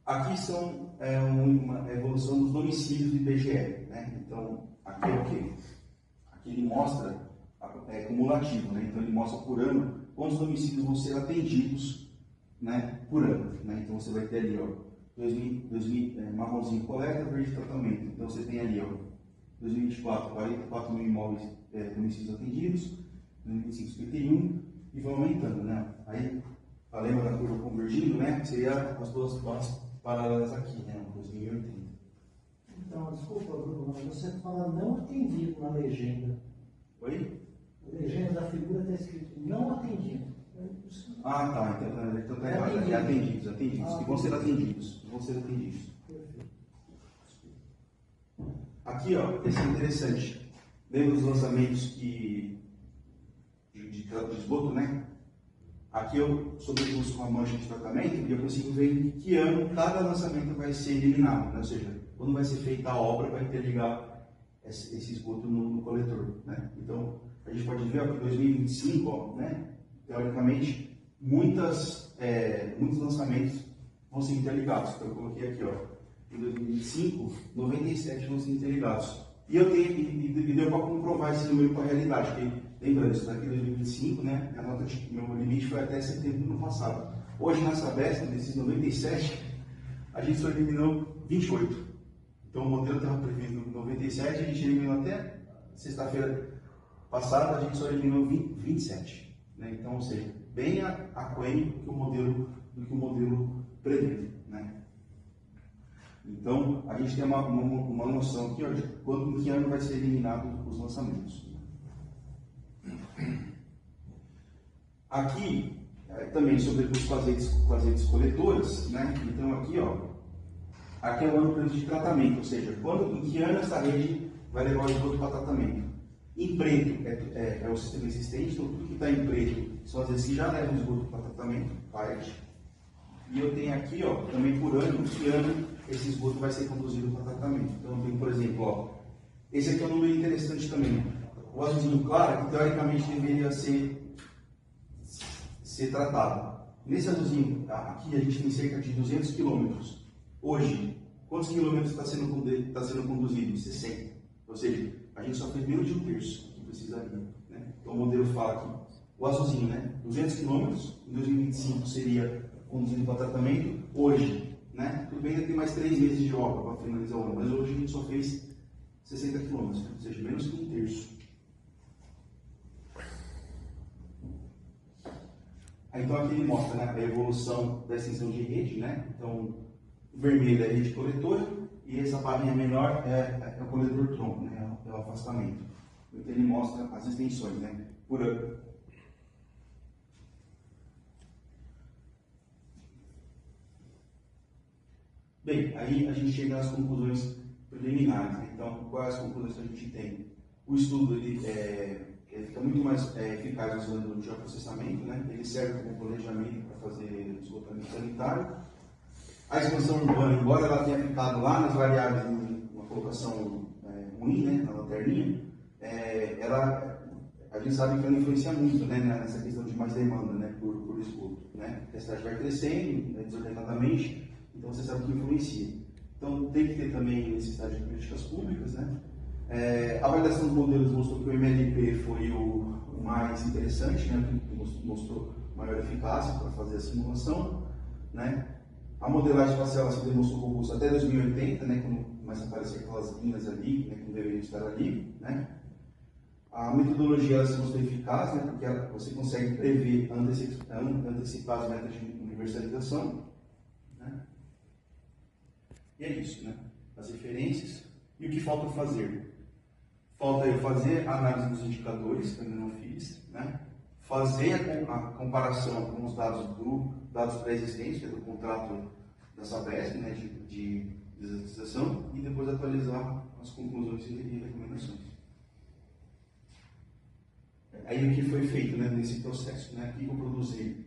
Aqui são uma evolução dos domicílios do IBGE. Né? Então, aqui é o quê? Aqui ele mostra, cumulativo, né? Então ele mostra por ano quantos domicílios vão ser atendidos, né, por ano, né? Então você vai ter ali, ó, 2000, marronzinho coleta, verde tratamento. Então você tem ali, ó, 2024, 44 mil imóveis, domicílios atendidos, 2025, 51, e vão aumentando, né? Aí, a lembra da curva convergindo, né? Seria as duas bases paralelas aqui, né? 2080. Então, desculpa, Bruno, mas você fala não atendido na legenda. Oi? A legenda da figura está escrito não atendido. Ah, tá. Então tá errado. É atendidos. Que vão ser atendidos. Perfeito. Aqui, ó, esse é interessante. Lembra dos lançamentos de esgoto, né? Aqui eu sobrepus com a mancha de tratamento e eu consigo ver em que ano cada lançamento vai ser eliminado, né? Ou seja, quando vai ser feita a obra para interligar esse esgoto no coletor, né? Então, a gente pode ver, ó, que em 2025, ó, né? Teoricamente, muitos lançamentos vão ser interligados. Então, eu coloquei aqui, ó, em 2025, 97 vão ser interligados. E deu para comprovar esse número com a realidade, porque, lembrando, isso daqui em 2025, né, a nota de meu limite foi até setembro do ano passado. Hoje, na Sabesp, desses 97, a gente só eliminou 28. Então, o modelo estava previsto em 97, a gente eliminou até sexta-feira passada, a gente só eliminou 27. Né? Então, ou seja, bem aquém do que o modelo prevê, né? Então, a gente tem uma noção aqui, ó, de em que ano vai ser eliminado os lançamentos. Aqui, também sobre os fazetes coletoras, né? Então, aqui, ó, aqui é o ano previsto de tratamento, ou seja, em que ano essa rede vai levar o esgoto para tratamento. Em preto é o sistema existente, então tudo que está em preto são as vezes que já levam o esgoto para tratamento, parte. E eu tenho aqui, ó, também por ano, que ano esse esgoto vai ser conduzido para tratamento. Então eu tenho, por exemplo, ó, esse aqui é um número interessante também. O azulzinho claro, que teoricamente deveria ser tratado. Nesse azulzinho, aqui a gente tem cerca de 200 quilômetros. Hoje, quantos quilômetros está sendo conduzido? 60. Ou seja, a gente só fez menos de um terço que precisaria. Né? Então o modelo fala que o azulzinho, né? 200 km, em 2025 seria conduzido para tratamento. Hoje, né? Tudo bem, ainda tem mais 3 meses de obra para finalizar o ano, mas hoje a gente só fez 60 km, ou seja, menos que um terço. Aí, então aqui ele mostra, né, a evolução da extensão de rede, né? Então, o vermelho é a rede coletora e essa barrinha menor é o coletor tronco, né? É o afastamento. Então ele mostra as extensões, né? Por ano. Bem, aí a gente chega nas conclusões preliminares. Né? Então, quais as conclusões que a gente tem? O estudo ele fica muito mais eficaz usando o geoprocessamento, né? Ele serve como planejamento para fazer esgotamento sanitário. A expansão urbana, embora ela tenha ficado lá nas variáveis em uma colocação ruim, né, na lanterninha, a gente sabe que ela influencia muito, né, nessa questão de mais demanda, né, por esgoto. Né? A cidade vai crescendo, né, desordenadamente, então você sabe que influencia. Então tem que ter também necessidade de políticas públicas, né? A avaliação dos modelos mostrou que o MLP foi o mais interessante, né? Que mostrou maior eficácia para fazer a simulação, né? A modelagem espacial se demonstrou robusta até 2080, né? Quando começa a aparecer aquelas linhas ali, né? Que não deveriam estar ali, né? A metodologia ela se mostrou eficaz, né? Porque você consegue prever, antecipar as metas de universalização, né? E é isso, né? As referências. E o que falta fazer? Falta eu fazer a análise dos indicadores, que eu ainda não fiz, né? Fazer a comparação com os dados pré-existentes, que é do contrato da Sabesp, né? de desatização, e depois atualizar as conclusões e recomendações. Aí o que foi feito, né, nesse processo? Né? Aqui eu produzi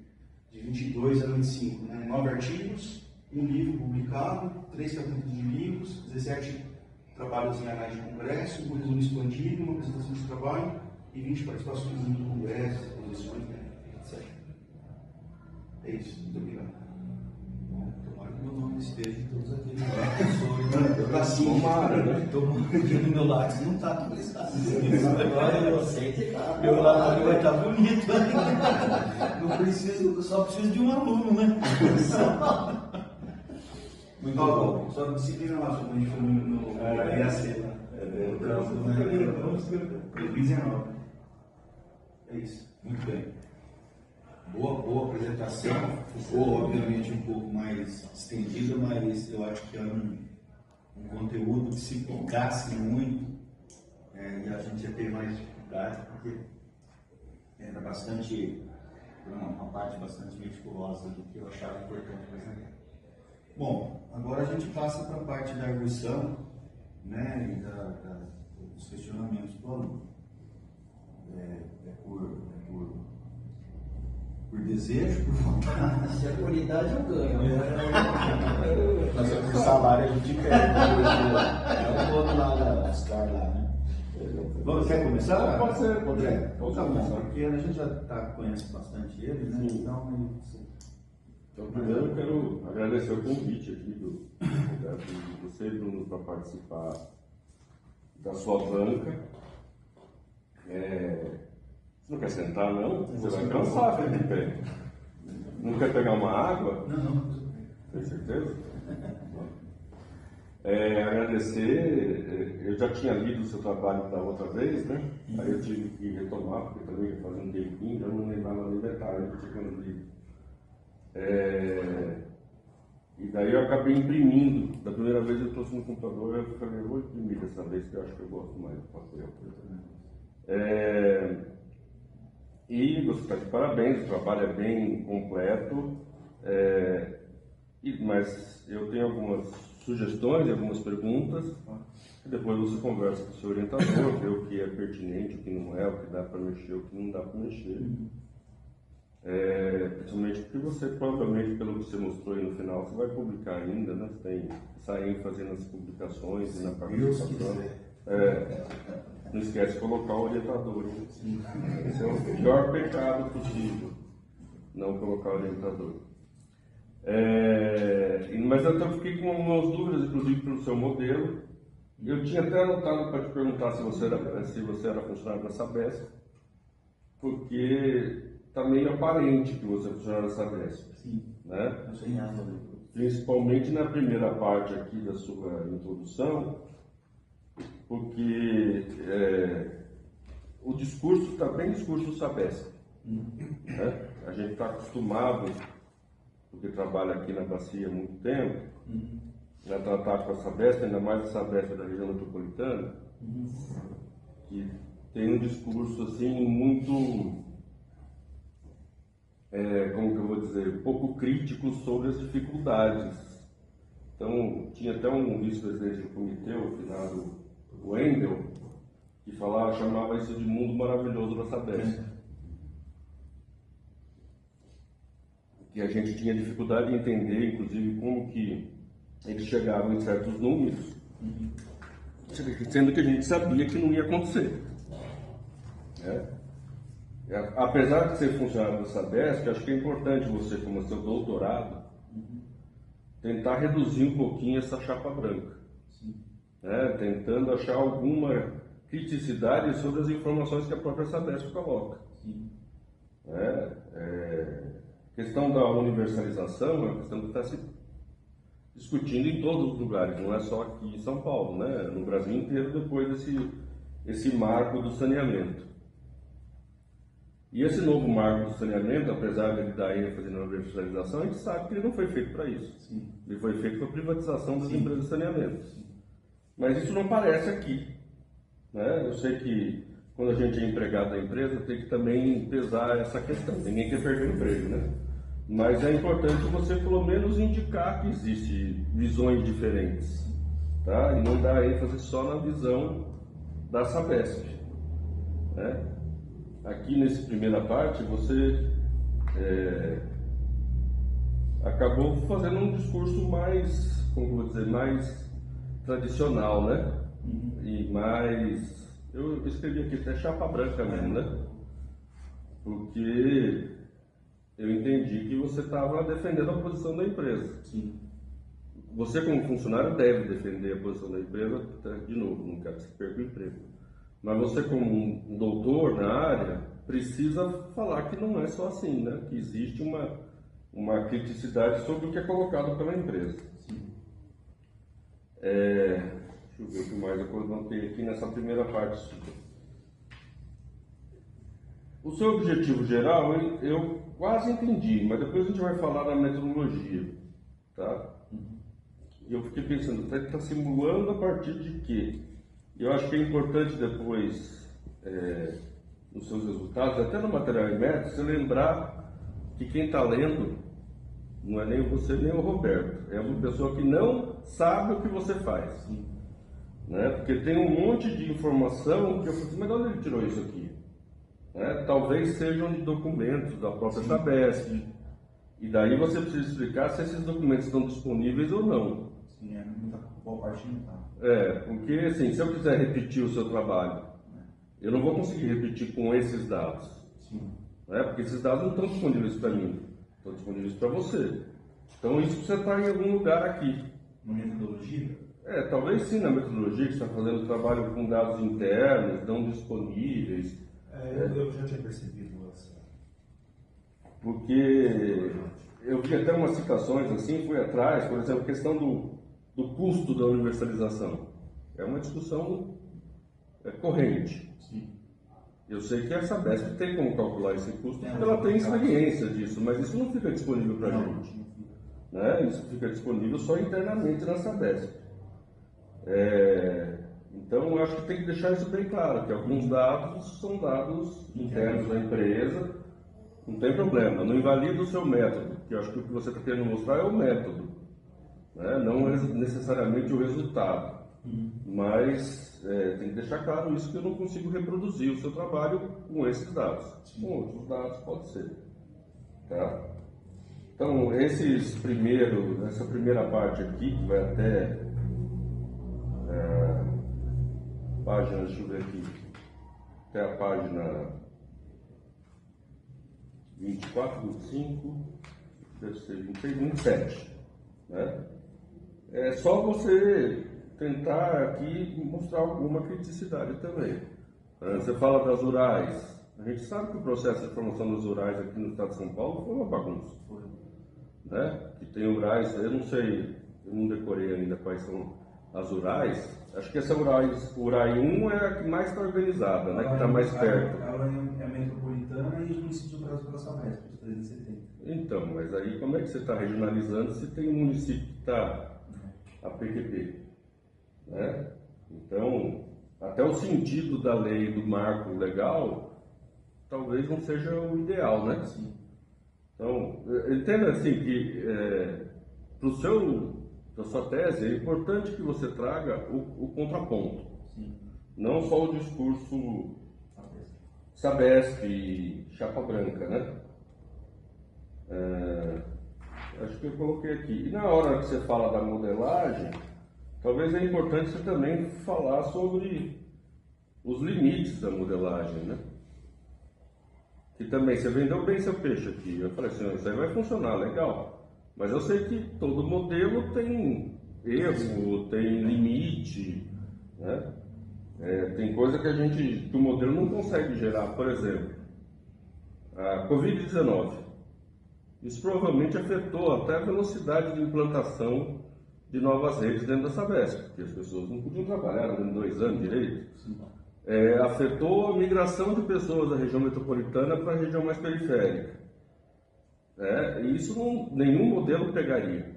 de 22 a 25, né, 9 artigos, um livro publicado, 3 capítulos de livros, 17 trabalhos em análise de congresso, um resumo expandido, uma apresentação de trabalho e 20 participações em congressos, exposições, etc. É isso, muito obrigado. Tomara que meu nome esteja em todos aqueles professores. Eu nasci Tomara, né? Tomara que no meu lápis não está tudo isso. Agora eu sei que tá. Meu lápis vai estar bonito. Não preciso, só preciso de um aluno, né? Muito bom. Só disciplina lá, quando a gente for no IAC lá. Vamos escrever. 2019. É isso. Muito bem. Boa apresentação. Ficou, obviamente, um pouco mais estendida, mas eu acho que é um conteúdo que se picasse muito, e a gente ia ter mais dificuldade, porque era bastante, uma parte bastante meticulosa do que eu achava importante apresentar. Bom, agora a gente passa para a parte da arguição, né, e dos questionamentos do aluno. Por desejo, por vontade. Se é por idade eu ganho. Mas o salário a gente perde. É o outro lado, os caras lá, né? Quer começar? Pode ser, pode ser. Então tá bom, porque a gente já conhece bastante ele, né? Sim. Então, primeiro eu quero agradecer o convite aqui de você, Bruno, para participar da sua banca. Você não quer sentar, não? Você vai cansar, fica de pé. Não quer pegar uma água? Não. Tem certeza? Agradecer, eu já tinha lido o seu trabalho da outra vez, né? Aí eu tive que retomar, porque também ia fazer um tempinho, já não lembrava nem detalhe do que eu li. E daí eu acabei imprimindo. Da primeira vez eu trouxe no computador, eu falei, eu vou imprimir dessa vez, que eu acho que eu gosto mais do papel. E você está de parabéns, o trabalho é bem completo, mas eu tenho algumas sugestões, algumas perguntas, e depois você conversa com o seu orientador, vê o que é pertinente, o que não é, o que dá para mexer, o que não dá para mexer. Principalmente porque você, provavelmente, pelo que você mostrou aí no final, você vai publicar ainda, né? Você tem essa ênfase nas publicações e na participação. Não esquece de colocar o orientador. Esse é o pior pecado possível, não colocar o orientador. Mas eu fiquei com algumas dúvidas, inclusive pelo seu modelo, Eu tinha até anotado para te perguntar se você era funcionário da Sabesp, porque está meio aparente que você é funcionário da Sabesp. Sim, Né? não sei nada. Principalmente na primeira parte aqui da sua introdução, porque o discurso está bem discurso do Sabesp. Né? A gente está acostumado, porque trabalha aqui na Bacia há muito tempo, a tratar com a Sabesp, ainda mais a Sabesp da região metropolitana, que tem um discurso assim muito, como que eu vou dizer, pouco crítico sobre as dificuldades. Então, tinha até um vice-presidente do comitê, o finado Wendel, que chamava isso de mundo maravilhoso da Sabesp. Que a gente tinha dificuldade de entender, inclusive, como que eles chegavam em certos números, sendo que a gente sabia que não ia acontecer. Apesar de ser funcionário da Sabesp, acho que é importante você, como seu doutorado, tentar reduzir um pouquinho essa chapa branca. Tentando achar alguma criticidade sobre as informações que a própria Sabesp coloca. A questão da universalização é uma questão que está se discutindo em todos os lugares, não é só aqui em São Paulo, né? No Brasil inteiro, depois desse marco do saneamento. E esse novo marco do saneamento, apesar de ele dar ênfase na universalização, a gente sabe que ele não foi feito para isso. Sim. Ele foi feito para a privatização das empresas de saneamento. Sim. Mas isso não aparece aqui. Né? Eu sei que quando a gente é empregado da empresa, tem que também pesar essa questão. Ninguém quer perder o emprego, né? Mas é importante você, pelo menos, indicar que existem visões diferentes. Tá? E não dar ênfase só na visão da Sabesp. Né? Aqui, nessa primeira parte, você acabou fazendo um discurso mais, como eu vou dizer, mais tradicional, né? E mais... Eu escrevi aqui até chapa branca mesmo, né? Porque eu entendi que você estava defendendo a posição da empresa. Sim. Você, como funcionário, deve defender a posição da empresa, de novo, não quero que você perca o emprego. Mas você, como um doutor na área, precisa falar que não é só assim, né? Que existe uma criticidade sobre o que é colocado pela empresa. Sim. Deixa eu ver o que mais eu notei aqui nessa primeira parte. O seu objetivo geral, eu quase entendi, mas depois a gente vai falar da metodologia, tá? E eu fiquei pensando, está simulando a partir de quê? Eu acho que é importante depois, nos seus resultados, até no material e método, você lembrar que quem está lendo não é nem você nem o Roberto, é uma pessoa que não sabe o que você faz. Né? Porque tem um monte de informação que eu falei assim, mas de onde ele tirou isso aqui? Né? Talvez sejam de documentos da própria Sabesp, e daí você precisa explicar se esses documentos estão disponíveis ou não. Sim, muita boa parte não está. Porque assim, se eu quiser repetir o seu trabalho, eu não vou conseguir repetir com esses dados. Sim. Né? Porque esses dados não estão disponíveis para mim, estão disponíveis para você. Então isso precisa estar em algum lugar aqui. Uma metodologia? Talvez sim, na metodologia que você está fazendo trabalho com dados internos, não disponíveis. Eu já tinha percebido essa. Porque eu vi até umas citações assim, fui atrás, por exemplo, a questão do custo da universalização. É uma discussão corrente. Sim. Eu sei que a Sabesp tem como calcular esse custo, porque ela tem experiência disso, mas isso não fica disponível para a gente. Né? Isso fica disponível só internamente na Sabesp. Então, eu acho que tem que deixar isso bem claro, que alguns dados são dados internos da empresa, não tem problema, não invalida o seu método, que eu acho que o que você está querendo mostrar é o método, né? Não necessariamente o resultado. Mas tem que deixar claro isso, que eu não consigo reproduzir o seu trabalho com esses dados. Com outros dados pode ser. Tá? Então, essa primeira parte aqui, que vai até página, deixa eu ver aqui, até a página 24, 25, deve ser 26, 27. Né? É só você tentar aqui mostrar alguma criticidade também. Você fala das rurais. A gente sabe que o processo de formação das rurais aqui no estado de São Paulo foi uma bagunça. Né? Que tem rurais, eu não sei, eu não decorei ainda quais são as rurais. Acho que essa Rurai 1 é a que mais está organizada, né? Que está mais perto. Ela é a metropolitana e os municípios operados pela Sabesp, os 370. Então, mas aí como é que você está regionalizando se tem um município que está a PQP? Né? Então, até o sentido da lei, do marco legal, talvez não seja o ideal, né? Sim. Então, entenda assim que para a sua tese é importante que você traga o contraponto. Sim. Não só o discurso Sabesp e chapa branca, né? Acho que eu coloquei aqui. E na hora que você fala da modelagem, talvez é importante você também falar sobre os limites da modelagem, né? Que também, você vendeu bem seu peixe aqui. Eu falei assim, isso aí vai funcionar, legal. Mas eu sei que todo modelo tem erro, tem limite, né? Tem coisa que o modelo não consegue gerar. Por exemplo, a Covid-19. Isso provavelmente afetou até a velocidade de implantação de novas redes dentro da Sabesp, porque as pessoas não podiam trabalhar durante 2 anos direito. Afetou a migração de pessoas da região metropolitana para a região mais periférica. E isso nenhum modelo pegaria.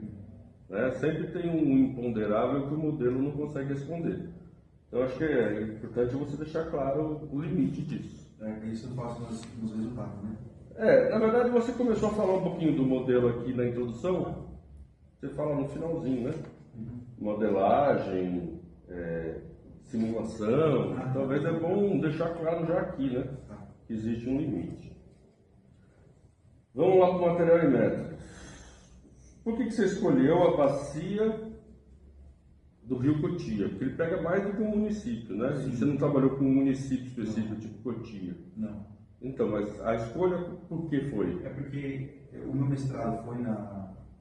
Sempre tem um imponderável que o modelo não consegue responder. Então, acho que é importante você deixar claro o limite disso. Isso eu faço nos resultados, né? Na verdade, você começou a falar um pouquinho do modelo aqui na introdução. Você fala no finalzinho, né? Modelagem, simulação. Talvez é bom deixar claro já aqui, né? Que existe um limite. Vamos lá para o material e método. Por que você escolheu a bacia do Rio Cotia? Porque ele pega mais do que um município, né? Sim. Você não trabalhou com um município específico, tipo Cotia. Não. Então, mas a escolha por que foi? É porque o meu mestrado foi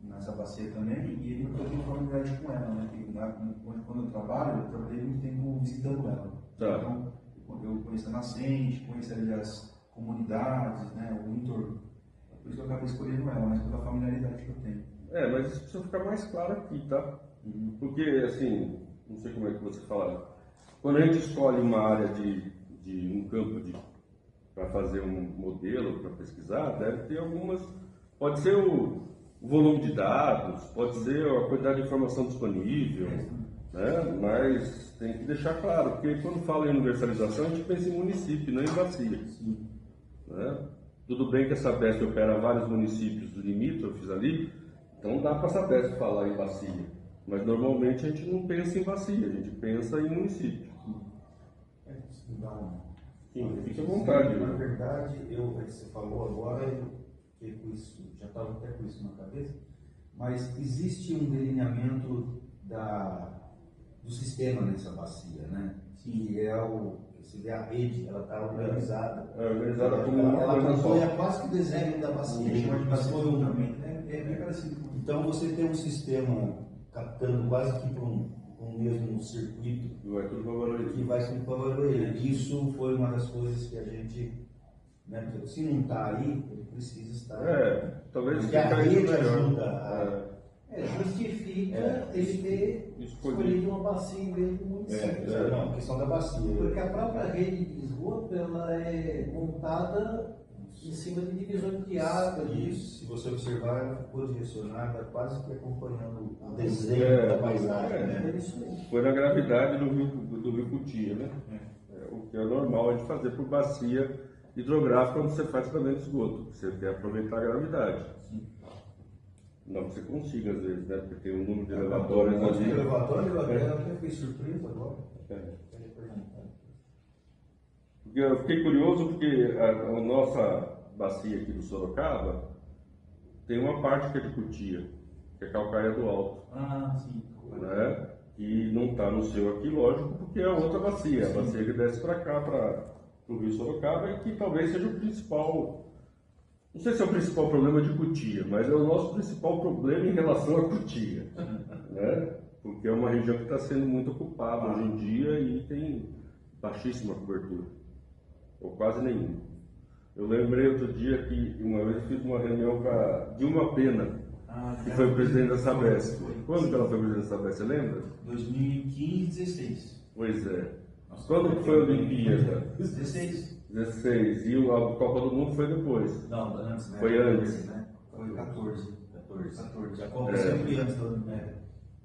nessa bacia também e eu tenho familiaridade com ela, né? Quando eu trabalhei muito tempo visitando ela. Tá. Então, eu conheço a nascente, conheço ali as comunidades, né? O entorno. Por isso que eu acabei escolhendo ela, mas pela familiaridade que eu tenho. Mas isso precisa ficar mais claro aqui, tá? Porque, assim, não sei como é que você fala. Quando a gente escolhe uma área de um campo para fazer um modelo, para pesquisar, deve ter algumas. Pode ser o volume de dados, pode ser a quantidade de informação disponível, né? Mas tem que deixar claro, porque quando fala em universalização, a gente pensa em município, não em bacia. Né? Tudo bem que a Sabesp opera vários municípios limítrofes ali, então dá para a Sabesp falar em bacia. Mas normalmente a gente não pensa em bacia, a gente pensa em município. Sim, fique à vontade. Na verdade, você falou agora, eu fiquei com isso, já estava até com isso na cabeça, mas existe um delineamento do sistema nessa bacia, né? Que é você vê a rede, ela está organizada. Organizada como uma ela coisa só. acompanha quase que o desenho da bacia. Mas foi É bem parecido com Então você tem um sistema captando quase que para um mesmo circuito Vai tudo para Barueri. que vai se Barueri. Isso foi uma das coisas que a gente, né, porque se não está aí, ele precisa estar. Talvez porque a rede ajuda Justifica ele ter escolhido uma bacia em vez do município. Não, a questão da bacia. Porque a própria rede de esgoto ela é montada em cima de divisões de água. Isso, se você observar, ela ficou direcionada quase que acompanhando o desenho da paisagem. É isso aí. Foi na gravidade do rio Cotia, né? O que é normal de fazer por bacia hidrográfica quando você faz tratamento de esgoto. Você quer aproveitar a gravidade. Não que você consiga, às vezes, né? Porque tem um número de elevatórios ali. Elevatório, eu até fiquei surpreso agora. Porque eu fiquei curioso porque a nossa bacia aqui do Sorocaba tem uma parte que é de Cotia, que é calcaia do alto. sim. Né? E não está no seu aqui, lógico, porque é outra bacia. A bacia que desce para cá, para o Rio Sorocaba, e que talvez seja o principal. Não sei se é o principal problema de Cotia, mas é o nosso principal problema em relação a Cotia. Né? porque é uma região que está sendo muito ocupada hoje em dia e tem baixíssima cobertura, ou quase nenhuma. Eu lembrei outro dia que uma vez eu fiz uma reunião com a Dilma Pena, que foi presidente da Sabesp. Quando que ela foi presidente da Sabesp, você lembra? 2015, 16. Pois é. Quando que foi a Olimpíada? 16. 16. E a Copa do Mundo foi depois. Não, antes, né? Foi antes. Né? Foi 14. 14. A Copa sempre antes da Olimpíada.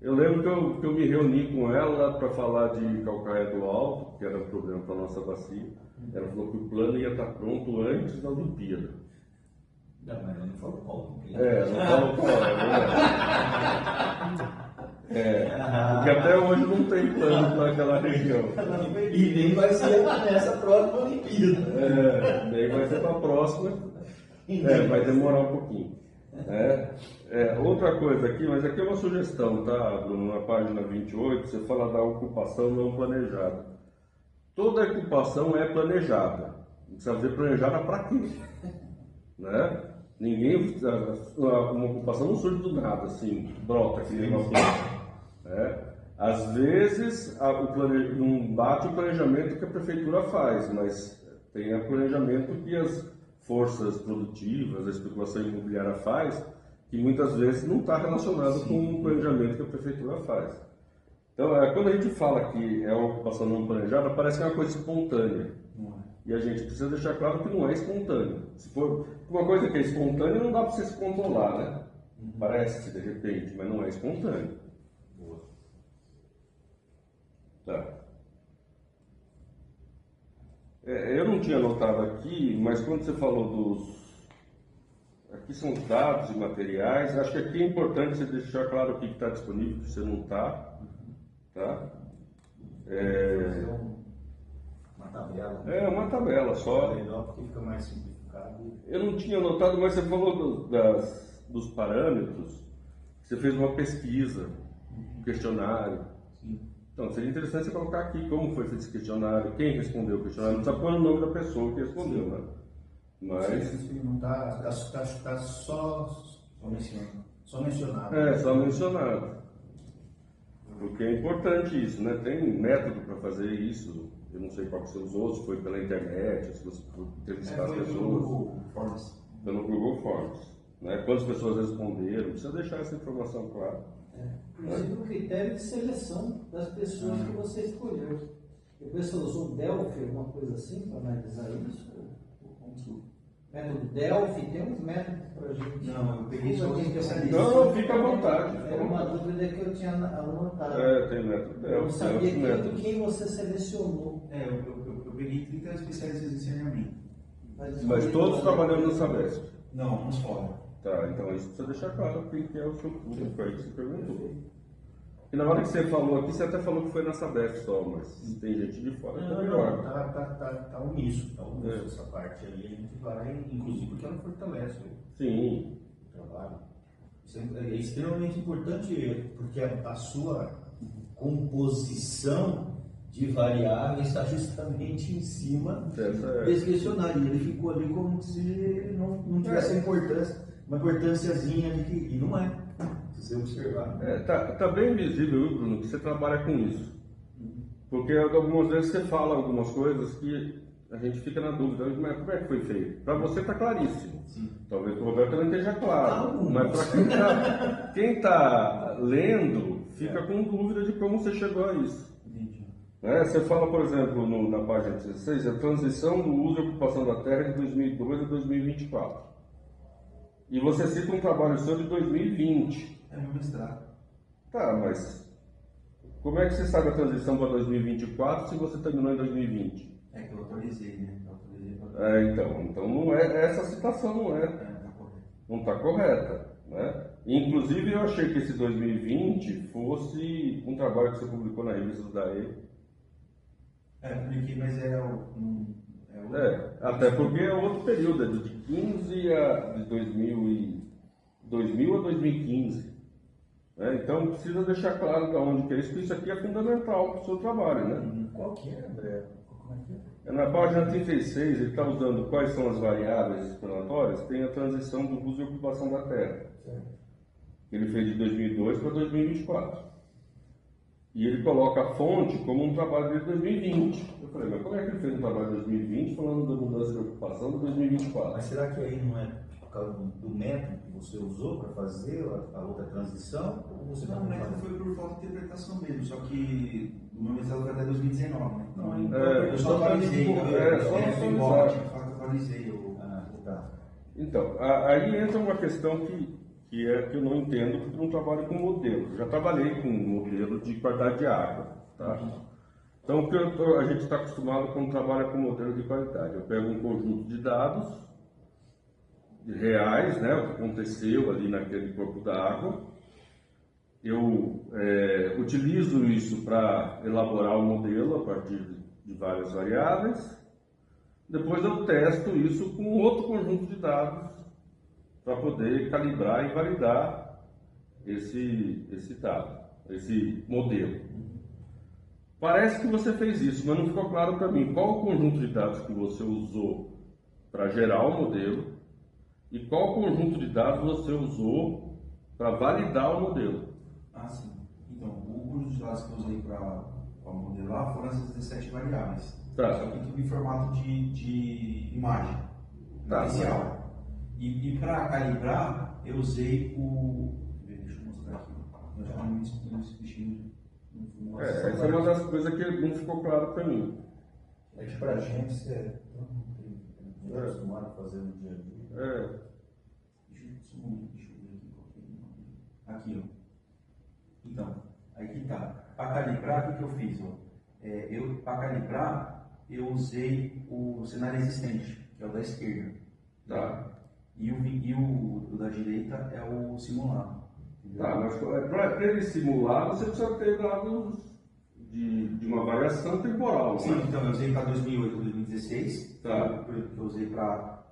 Eu lembro que eu me reuni com ela para falar de Calcaia do Alto, que era um problema para a nossa bacia. Ela falou que o plano ia estar pronto antes da Olimpíada. Não, mas não falou qual. Não falou qual, é verdade. Porque até hoje não tem plano para aquela região. E nem vai ser nessa próxima Olimpíada. Nem vai ser para a próxima. Vai demorar um pouquinho. Outra coisa aqui, mas aqui é uma sugestão, tá, Bruno? Na página 28, você fala da ocupação não planejada. Toda ocupação é planejada. Precisa ser planejada para quê? Né? Uma ocupação não surge do nada, assim, brota aqui nem uma planta. Às vezes não bate o planejamento que a prefeitura faz, mas tem o planejamento que as forças produtivas, a especulação imobiliária faz, que muitas vezes não está relacionado com o planejamento que a prefeitura faz. Então, quando a gente fala que é uma ocupação não planejada, parece que é uma coisa espontânea. E a gente precisa deixar claro que não é espontâneo. Se for uma coisa que é espontânea, não dá para você se controlar, né? Parece de repente, mas não é espontâneo. Tá. Eu não tinha anotado aqui, mas quando você falou dos... Aqui são os dados e materiais. Acho que aqui é importante você deixar claro o que está disponível, o que você não está. Tá? Uma tabela. Uma tabela só. Melhor porque fica mais simplificado. Eu não tinha notado, mas você falou dos parâmetros. Você fez uma pesquisa, um questionário. Sim. Então, seria interessante você colocar aqui como foi feito esse questionário, quem respondeu o questionário. Não precisa pôr o nome da pessoa que respondeu, né? Mas... Sim, não está só mencionado. Só mencionado. Só mencionado. Porque é importante isso, né? Tem método para fazer isso. Eu não sei qual que você usou, se foi pela internet, se você foi entrevistar as pessoas. Pelo Google Forms. Né? Quantas pessoas responderam, precisa deixar essa informação clara. Inclusive o critério de seleção das pessoas que você escolheu. A pessoa usou o Delphi, alguma coisa assim, para analisar isso? Método Delphi, tem uns métodos para a gente. Não, eu peguei só os especialistas. Não, fica à vontade. Era uma dúvida que eu tinha anotado. Tem método Delphi. Eu não sabia métodos. quem você selecionou. Eu peguei 30 especialistas em saneamento. Mas todos trabalhando no Sabesp. Não, uns fora. Tá, então isso precisa deixar claro quem que é o seu público, foi aí que você perguntou. E na hora que você falou aqui, você até falou que foi na Sabesp só, mas tem gente de fora que é melhor. Tá omisso, essa parte aí. A gente vai, inclusive, porque ela fortalece Sim. o trabalho. Isso é extremamente importante, porque a sua composição de variáveis está justamente em cima desse questionário. Ele ficou ali como se não tivesse uma importânciazinha de que. E não é. Se você observar. Tá bem visível, Bruno, que você trabalha com isso. Porque algumas vezes você fala algumas coisas que a gente fica na dúvida, mas como é que foi feito? Para você está claríssimo. Sim. Talvez para o Roberto não esteja claro. Mas para quem está lendo, fica com dúvida de como você chegou a isso. Você fala, por exemplo, na página 16, a transição do uso e ocupação da terra de 2002 a 2024. E você cita um trabalho seu de 2020. É meu mestrado. Tá, mas como é que você sabe a transição para 2024 se você terminou em 2020? É que eu autorizei, né? Então não é, essa citação não é. Não está correta. Né? Inclusive eu achei que esse 2020 fosse um trabalho que você publicou na revista do DAE. Publiquei, mas até porque é outro período, é de 15 a 2000 a 2015. Né? Então precisa deixar claro de onde que é isso, porque isso aqui é fundamental para o seu trabalho. Né? Qual que é, André? Na página 36, ele está usando quais são as variáveis explanatórias, tem a transição do uso e ocupação da terra. Ele fez de 2002 para 2024. E ele coloca a fonte como um trabalho de 2020. Eu falei, mas como é que ele fez um trabalho de 2020 falando da mudança de ocupação de 2024? Mas será que aí não é por causa do método que você usou para fazer a outra transição? Ou você Não, tá o método foi por falta de interpretação mesmo, só que o meu mestrado vai até 2019, né? Então, eu só atualizei, só atualizar. Atualizei o... Tá. Então, aí entra uma questão que eu não entendo, porque eu não trabalho com modelo. Eu já trabalhei com modelo de qualidade de água, tá? Então, o que a gente está acostumado quando trabalha com modelo de qualidade. Eu pego um conjunto de dados reais, né, o que aconteceu ali naquele corpo d'água. Eu utilizo isso para elaborar o modelo a partir de várias variáveis. Depois eu testo isso com outro conjunto de dados para poder calibrar e validar esse dado, esse modelo. Parece que você fez isso, mas não ficou claro para mim qual o conjunto de dados que você usou para gerar o modelo e qual conjunto de dados você usou para validar o modelo. Ah, sim. Então, o conjunto de dados que eu usei para modelar foram essas 17 variáveis. Tá. Só que tudo em formato de imagem, Tá. inicial. E para calibrar, eu usei o... Deixa eu mostrar aqui. Eu já não esse bichinho. Essa é uma das coisas que não ficou claro para mim. É que pra gente você não é acostumado a fazer no dia a dia. Deixa eu ver aqui. Aqui, ó. Então, aí que tá. Para calibrar, o que eu fiz? Para calibrar, eu usei o cenário existente, que é o da esquerda. Tá. E o da direita é o simulado. Tá, mas para ele simular, você precisa ter dados de uma variação temporal. Sim, Né? então eu usei para 2008 e 2016, Tá. que eu usei para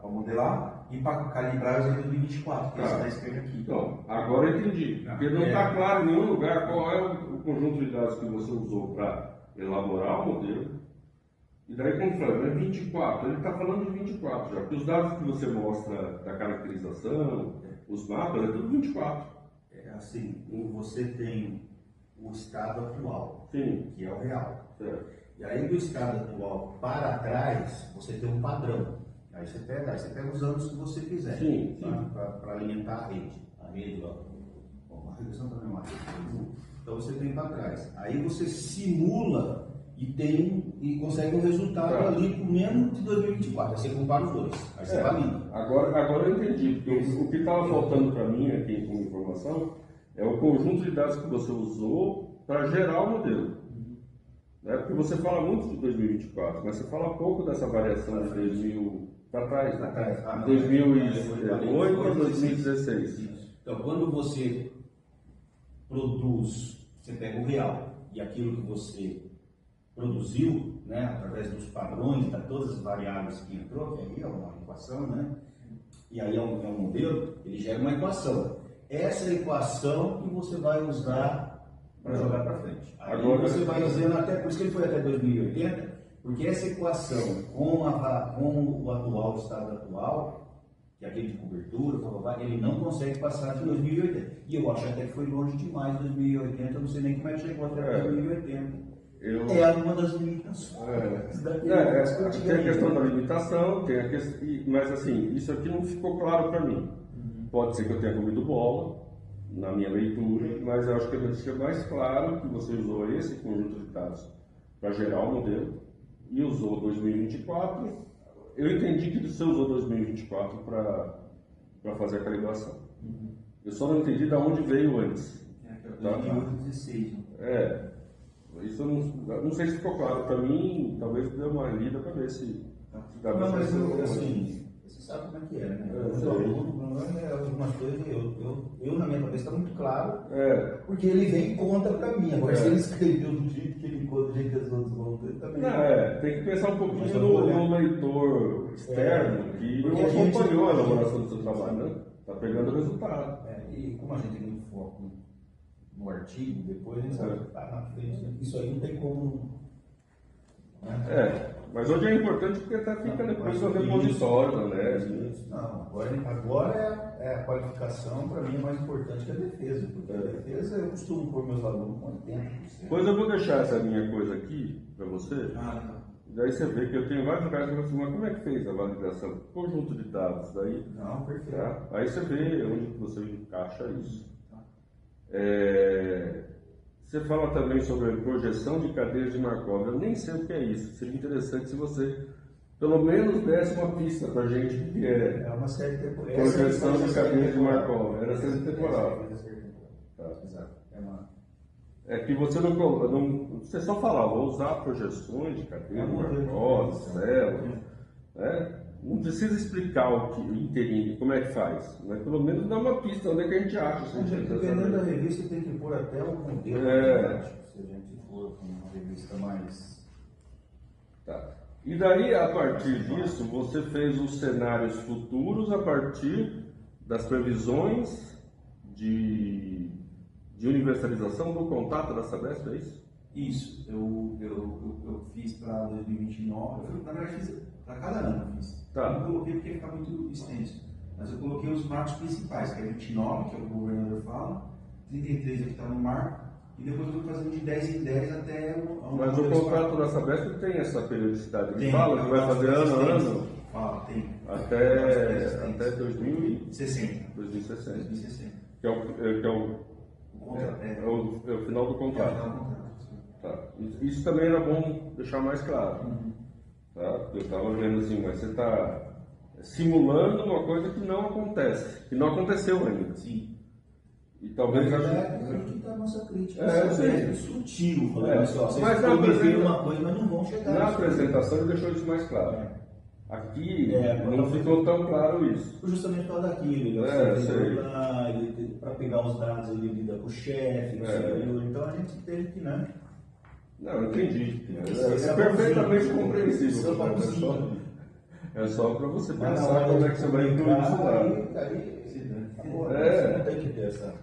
modelar, e para calibrar eu usei 2024, que é esse da esquerda aqui. Então, agora eu entendi. Porque não está claro em nenhum lugar qual é o conjunto de dados que você usou para elaborar o modelo. E daí, quando fala, é 24, ele está falando de 24 já, porque os dados que você mostra da caracterização, os mapas, é tudo 24. É assim, você tem o estado atual, Sim. que é o real. Certo. E aí do estado atual para trás, você tem um padrão. Aí você pega os anos que você quiser. Sim, Para alimentar a rede. A rede, a regressão também é uma rede. Então você tem para trás. Aí você simula e consegue um resultado ali por menos de 2024. Aí você compara os dois. Aí você valida. Agora eu entendi, porque o que estava faltando para mim aqui como informação é o conjunto de dados que você usou para gerar o modelo. Né? Porque você fala muito de 2024, mas você fala pouco dessa variação de 2000 para trás, né? 2008 a 2016. Então, quando você produz, você pega o real e aquilo que você produziu, né, através dos padrões, de todas as variáveis que entrou, que aí é uma equação, né? E aí é um modelo, ele gera uma equação. Essa equação que você vai usar para jogar para frente. Aí Agora, você vai usando até, por isso que ele foi até 2080, porque essa equação com o atual, o estado atual, que é aquele de cobertura, ele não consegue passar de 2080. E eu acho até que foi longe demais 2080, eu não sei nem como é que chegou até 2080. É uma das limitações. Tem a questão da limitação, mas assim, isso aqui não ficou claro para mim. Pode ser que eu tenha comido bola na minha leitura, mas eu acho que deve ser mais claro que você usou esse conjunto de dados para gerar o modelo e usou 2024. Eu entendi que você usou 2024 para fazer a calibração. Eu só não entendi de onde veio antes. 2016. Isso eu não sei se ficou claro para mim, talvez dê uma lida para ver se dá Não, pra mas fazer. assim, você sabe como é que é, né? Algumas coisas, eu na minha cabeça está muito claro, porque ele vem contra para mim. Agora, se ele escreveu do jeito que ele conta, do jeito que os outros vão ver, também. Tem que pensar um pouquinho no leitor externo que porque não a gente- acompanhou a elaboração do seu trabalho, né? Está pegando o resultado. E como a gente tem muito foco no artigo, depois a gente sabe que tá na frente. Isso aí não tem como. Né? Mas hoje é importante porque até fica depois no repositório, né? Não, agora é a qualificação, para mim, é mais importante que a defesa, porque a defesa eu costumo pôr meus alunos com 80%. Pois eu vou deixar essa minha coisa aqui para você. Ah, Daí você vê que eu tenho vários lugares que eu falo, mas como é que fez a validação? Conjunto de dados, daí. Não, perfeito. Tá? Aí você vê onde que você encaixa isso. Você fala também sobre projeção de cadeias de Markov. Eu nem sei o que é isso. Seria interessante se você, pelo menos, desse uma pista para a gente que É uma série temporal. projeção de cadeias de Markov. Era série temporal. Tá. Exato. É que você não você só falava, vou usar projeções de cadeias de Markov, células, né? Não precisa explicar o que inteirinho, como é que faz, mas pelo menos dá uma pista onde é que a gente acha. Se a gente Dependendo da revista, tem que pôr até um modelo matemático, se a gente for com uma revista mais. Tá. E daí, a partir disso, você fez os cenários futuros a partir das previsões de universalização do contato da Sabesp, é isso? isso. Eu fiz para 2029, na verdade fiz para cada ano eu fiz. Tá. Eu não coloquei porque fica muito extenso. Mas eu coloquei os marcos principais, que é 29, que é o que o governador fala, 33 é que está no marco, e depois eu vou fazendo de 10 em 10 até o. Mas o contrato da Sabesp tem essa periodicidade. Ele fala que vai fazer ano a ano. Fala, tem. Até 2060. 2060. Que é o final do contrato. Tá. Isso também era bom deixar mais claro. Tá? Eu estava vendo assim, mas você está simulando uma coisa que não acontece, que não aconteceu ainda. Sim. E talvez É que está a nossa crítica. É sutil. Mas Vocês prometeram uma coisa, mas não vão chegar. Na apresentação ele deixou isso mais claro. Aqui não quando ficou tão claro isso. Justamente por causa daquilo, para pegar os dados, ele lida com o chefe, então a gente teve que, né? Não, eu entendi. É perfeitamente compreensível. É só para você pensar como é que você vai incluir isso lá. Você não tem que ter essa.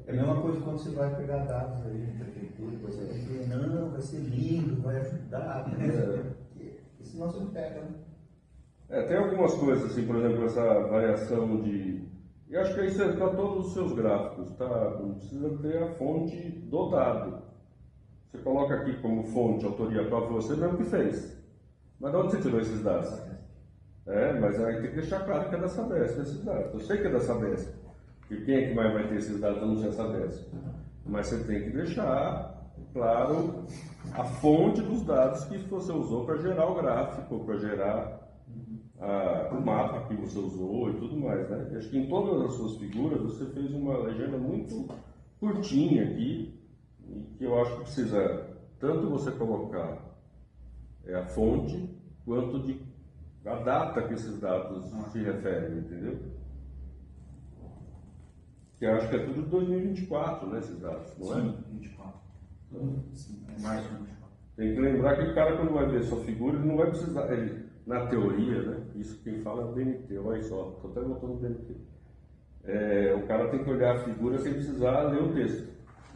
É a mesma coisa quando você vai pegar dados aí na prefeitura, você tem que dizer, não, vai ser lindo, vai ajudar, senão você não pega, né? Tem algumas coisas, assim, por exemplo, essa variação de. Eu acho que isso é para todos os seus gráficos, tá? Não precisa ter a fonte do dado. Você coloca aqui como fonte, autoria para você mesmo que fez. Mas de onde você tirou esses dados? Mas aí tem que deixar claro que é da Sabesp esses dados. Eu sei que é da Sabesp. E quem é que mais vai ter esses dados a não ser a Sabesp? Mas você tem que deixar claro a fonte dos dados que você usou para gerar o gráfico, para gerar o mapa que você usou e tudo mais, né? Acho que em todas as suas figuras você fez uma legenda muito curtinha aqui, e que eu acho que precisa tanto você colocar a fonte, quanto a data que esses dados se referem, entendeu? Que eu acho que é tudo de 2024, né, esses dados, não é? Sim, 24. Sim, é março de 24. Tem que lembrar que o cara, quando vai ver sua figura, ele não vai precisar, na teoria, né? Isso quem fala é o BNT, olha só, estou até voltando no BNT. O cara tem que olhar a figura sem precisar ler o texto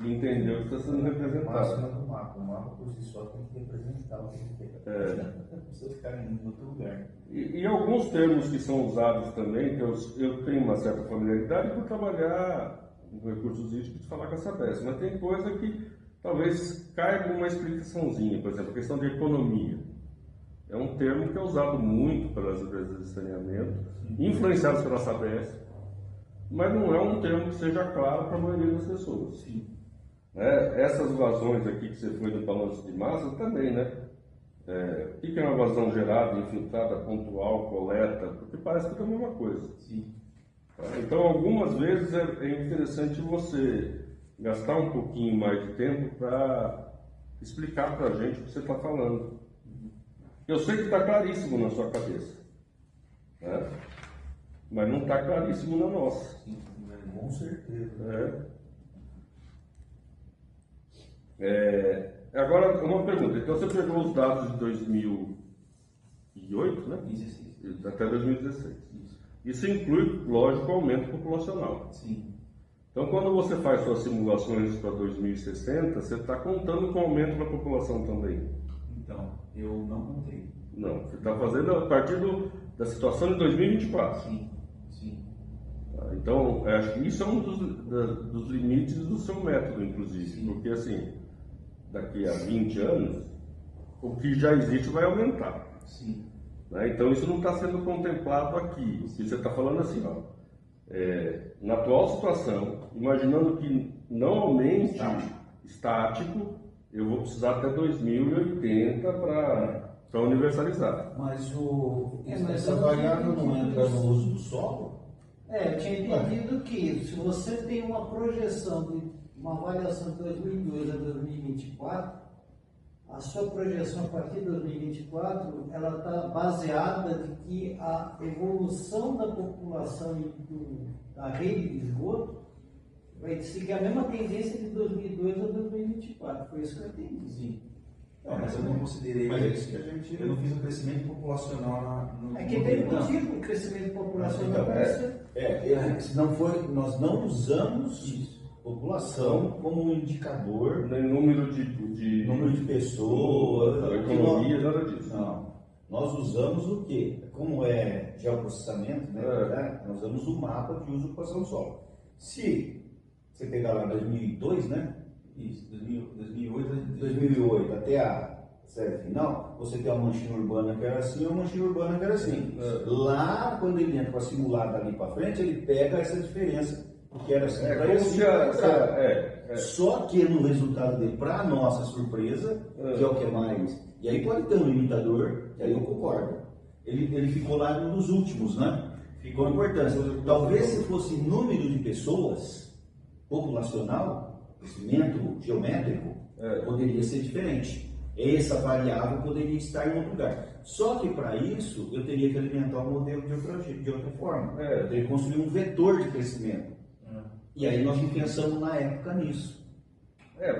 e entender o que está sendo representado. O mapa por si só tem que representar o que ele quer. Não precisa ficar em outro lugar. E alguns termos que são usados também, que eu tenho uma certa familiaridade por trabalhar com recursos hídricos de falar com a Sabesp, mas tem coisa que talvez caia com uma explicaçãozinha, por exemplo, a questão de economia. É um termo que é usado muito pelas empresas de saneamento, influenciadas pela Sabesp, mas não é um termo que seja claro para a maioria das pessoas. Sim. Essas vazões aqui que você foi do balanço de massa também, né? O que é uma vazão gerada, infiltrada, pontual, coleta? Porque parece que é a mesma coisa. Sim. Então, algumas vezes é interessante você gastar um pouquinho mais de tempo para explicar para a gente o que você está falando. Eu sei que está claríssimo na sua cabeça, né? Mas não está claríssimo na nossa. Sim, com certeza. Agora, uma pergunta. Então, você pegou os dados de 2008, né? 16. Até 2016. Isso inclui, lógico, o aumento populacional. Sim. Então, quando você faz suas simulações para 2060, você está contando com o aumento da população também. Então, eu não contei. Não, você está fazendo a partir da situação de 2024. Sim, sim. Tá? Então, eu acho que isso é um dos limites do seu método, inclusive. Sim. Porque, assim, daqui a 20 anos, o que já existe vai aumentar. Sim. Né? Então, isso não está sendo contemplado aqui. O que você está falando assim, ó, na atual situação, imaginando que não aumente estático, eu vou precisar até 2080 para universalizar. Mas mas essa eu não variável entendi não entra isso. no uso do solo? Eu tinha entendido que se você tem uma projeção de uma avaliação de 2002 a 2024, a sua projeção a partir de 2024, ela está baseada de que a evolução da população da rede de esgoto vai seguir a mesma tendência de 2002 a 2024. Foi isso que eu entendi. Sim. Não, mas eu não considerei. Mas é isso que a gente. Eu não fiz o crescimento populacional no. É que permitir o crescimento populacional Então, vai ser. Se não foi, nós não usamos população como um indicador, Nem número de número de pessoas, economia, nada disso. Não. Nós usamos o quê? Como é geoprocessamento, né? Nós usamos o mapa de uso e ocupação do solo. Se você pegar lá 2002, né? Isso, 2008, 2008 até a série final, você tem uma manchinha urbana que era assim e uma manchinha urbana que era assim. Lá, quando ele entra para simular dali para frente, ele pega essa diferença, porque era assim. É como se Só que no resultado dele, para nossa surpresa, que é o que é mais. E aí pode ter um limitador, e aí eu concordo. Ele ficou lá nos últimos, né? Ficou importância. Talvez se fosse número de pessoas, populacional, crescimento geométrico, poderia ser diferente. Essa variável poderia estar em outro lugar. Só que para isso eu teria que alimentar o modelo de outra forma. Eu teria que construir um vetor de crescimento. E aí nós pensamos na época nisso.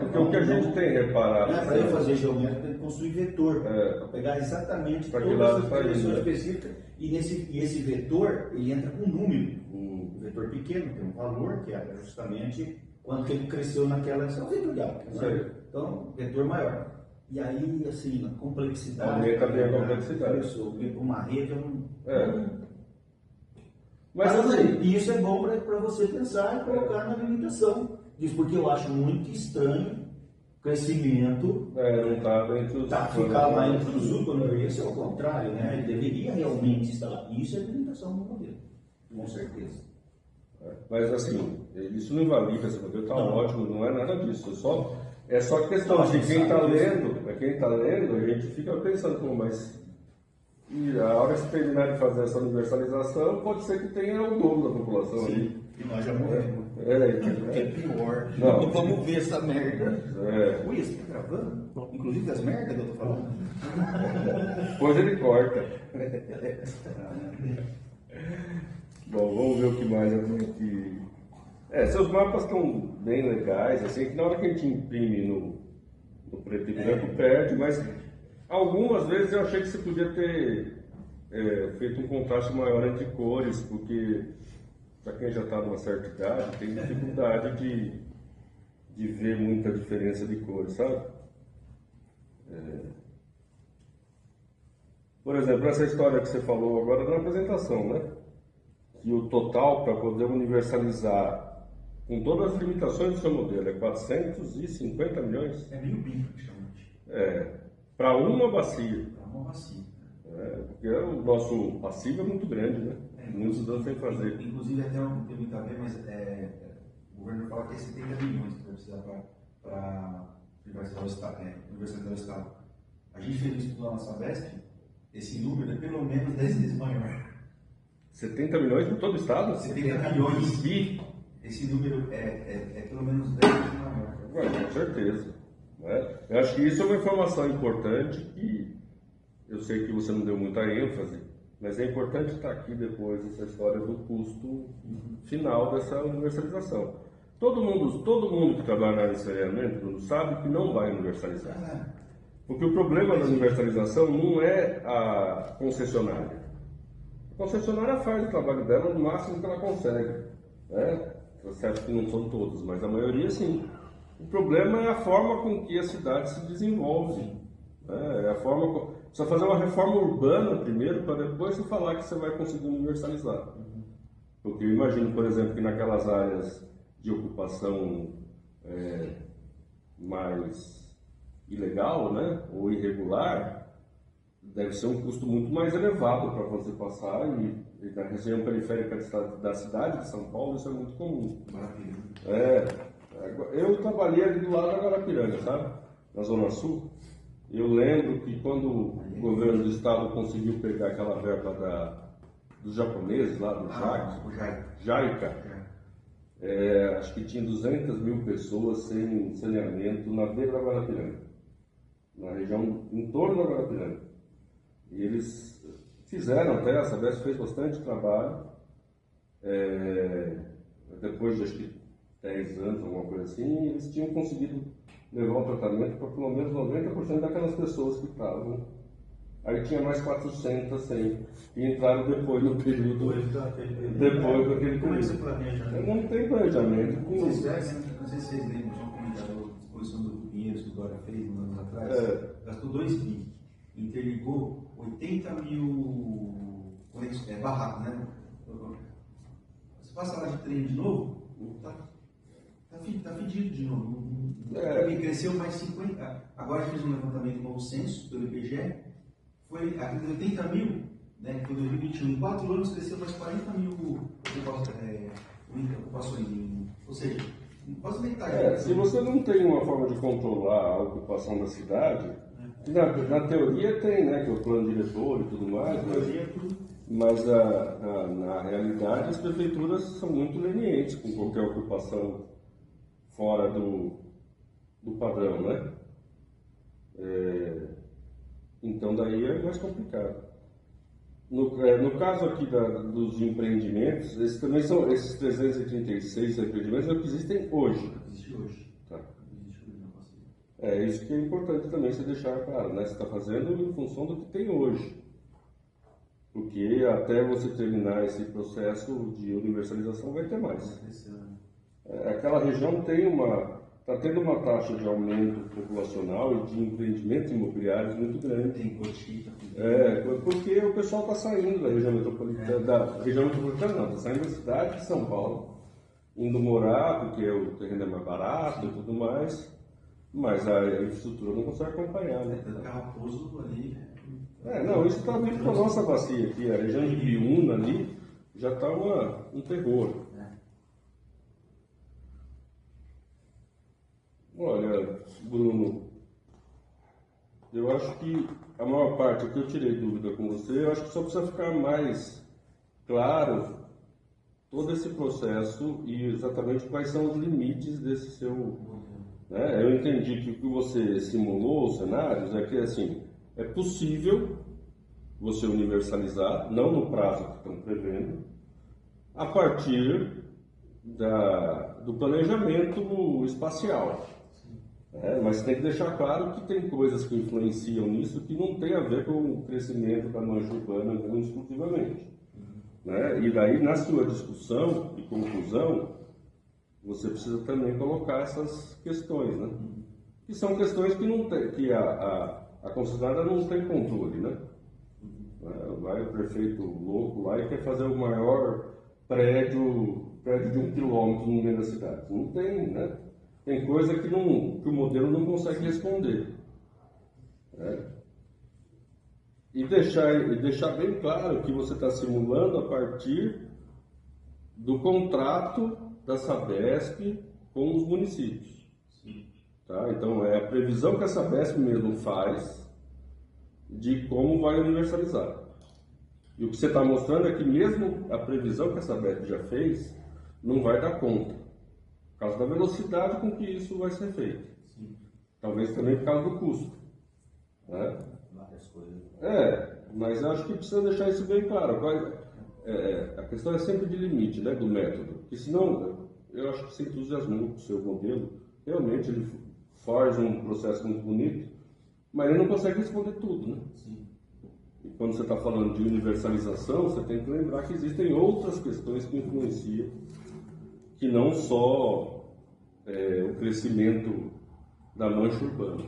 Porque o que a gente tem reparado. Para eu fazer geométrico, tem que construir vetor. Para pegar exatamente Pra que todas lado as tá indo, direções né? específicas. E esse vetor, ele entra com um número. Um vetor pequeno tem um valor, que é justamente quanto ele cresceu naquela. É um vetorial. Né? Então, vetor maior. E aí, assim, a complexidade. Aumenta bem a complexidade. Isso, uma rede é um. Mas Mas assim, e isso é bom para você pensar e colocar na limitação. Diz porque eu acho muito estranho crescimento não está entre os. ficar lá entre os últimos, deveria ser o contrário, né? Ele deveria realmente estar lá. Isso é limitação do modelo, com certeza. Mas assim, isso não invalida esse modelo, está ótimo, não é nada disso. É só questão de quem está lendo, a gente fica pensando, pô, mas e a hora que você terminar de fazer essa universalização, pode ser que tenha o dobro da população ali. E nós já morremos. É pior. Não. Vamos ver essa merda. Ui, você tá gravando? Inclusive das merdas que eu tô falando? Depois ele corta. Bom, vamos ver o que mais eu tenho aqui. Seus mapas estão bem legais, assim, que na hora que a gente imprime no preto e branco perde, mas algumas vezes eu achei que você podia ter feito um contraste maior entre cores, porque para quem já está numa certa idade tem dificuldade de ver muita diferença de cores, sabe? Por exemplo, essa história que você falou agora na apresentação, né? Que o total para poder universalizar com todas as limitações do seu modelo é 450 milhões? É meio bi, praticamente. Para uma bacia. É uma bacia. Porque o nosso passivo é muito grande, né? Muitos anos sem fazer. Inclusive, até não tem muito a ver, mas o governo fala que é 70 milhões que vai precisar para universidade do Estado. A gente fez um estudo lá na Sabesp, esse número é pelo menos 10 vezes maior. 70 milhões para todo o estado? 70 milhões. Bi? Esse número é pelo menos 10 vezes maior. Com certeza. Né? Eu acho que isso é uma informação importante que eu sei que você não deu muita ênfase, mas é importante estar aqui depois essa história do custo final dessa universalização. Todo mundo que trabalha na área de saneamento sabe que não vai universalizar. Porque o problema da universalização não é a concessionária. A concessionária faz o trabalho dela no máximo que ela consegue. Né? Certo que não são todos, mas a maioria sim. O problema é a forma com que a cidade se desenvolve. É a Precisa fazer uma reforma urbana primeiro, para depois você falar que você vai conseguir universalizar. Porque eu imagino, por exemplo, que naquelas áreas de ocupação mais ilegal, né, ou irregular, deve ser um custo muito mais elevado para você passar, e na região periférica da cidade de São Paulo isso é muito comum. Eu trabalhei ali do lado da Guarapiranga, sabe? Na Zona Sul. Eu lembro que quando o governo do estado conseguiu pegar aquela verba dos japoneses lá do JICA, acho que tinha 200 mil pessoas sem saneamento na beira da Guarapiranga, na região em torno da Guarapiranga. E eles fizeram até, a Sabesp fez bastante trabalho, depois de acho que 10 anos, alguma coisa assim, eles tinham conseguido levar o tratamento para pelo menos 90% daquelas pessoas que estavam. Aí tinha mais 400 sem, e entraram depois no período, depois daquele Como é que período. você planeja? Não tem planejamento. Não sei se vocês lembram, tinha um comentário da exposição do Pinheiros que o Dória fez uns anos atrás, gastou 2 bi, interligou 80 mil barracos, né? Você passa lá de trem de novo, tá fedido de novo. E cresceu mais 50. Agora fez um levantamento no censo pelo IBGE, foi aqueles 80 mil, né, que foi 2021, em 4 anos cresceu mais 40 mil ocupações, ou seja, quase metade. Se você não tem uma forma de controlar a ocupação da cidade, na teoria tem, né, que é o plano diretor e tudo mais, mas na realidade as prefeituras são muito lenientes com qualquer ocupação fora do padrão, né? Então daí é mais complicado. No caso aqui dos empreendimentos, esses também são esses 336 empreendimentos que existem hoje. Existe hoje. Tá. Existe hoje, não consigo. Isso que é importante também você deixar claro, né? Você está fazendo em função do que tem hoje. Porque até você terminar esse processo de universalização vai ter mais. Aquela região está tendo uma taxa de aumento populacional e de empreendimentos imobiliários muito grande. Tem Cotia. Porque o pessoal está saindo da região metropolitana, não, está saindo da cidade de São Paulo, indo morar, porque o terreno é mais barato e tudo mais, mas a infraestrutura não consegue acompanhar, né? Raposo ali. Isso está vindo com a nossa bacia aqui, a região de Biúna ali, já está um terror. Olha, Bruno, eu acho que a maior parte, o que eu tirei dúvida com você, eu acho que só precisa ficar mais claro todo esse processo e exatamente quais são os limites desse seu... Né? Eu entendi que o que você simulou, os cenários, é que assim, é possível você universalizar, não no prazo que estão prevendo, a partir do planejamento espacial. Mas tem que deixar claro que tem coisas que influenciam nisso que não tem a ver com o crescimento da mancha urbana exclusivamente. Né? E daí, na sua discussão e conclusão, você precisa também colocar essas questões, né? Que são questões que não tem, que a concessionária não tem controle, né? Vai o prefeito louco lá e quer fazer o maior prédio de 1 quilômetro no meio da cidade. Não tem, né? Tem coisa que o modelo não consegue responder. E deixar bem claro que você está simulando a partir do contrato da Sabesp com os municípios. Tá? Então, é a previsão que a Sabesp mesmo faz de como vai universalizar. E o que você está mostrando é que mesmo a previsão que a Sabesp já fez não vai dar conta. Por causa da velocidade com que isso vai ser feito. Talvez também por causa do custo. Né? Várias coisas. Mas eu acho que precisa deixar isso bem claro. A questão é sempre de limite, né, do método. Porque senão, eu acho que você entusiasmou com o seu modelo. Realmente ele faz um processo muito bonito, mas ele não consegue responder tudo, né? Sim. E quando você está falando de universalização, você tem que lembrar que existem outras questões que influenciam, que não só o crescimento da mancha urbana.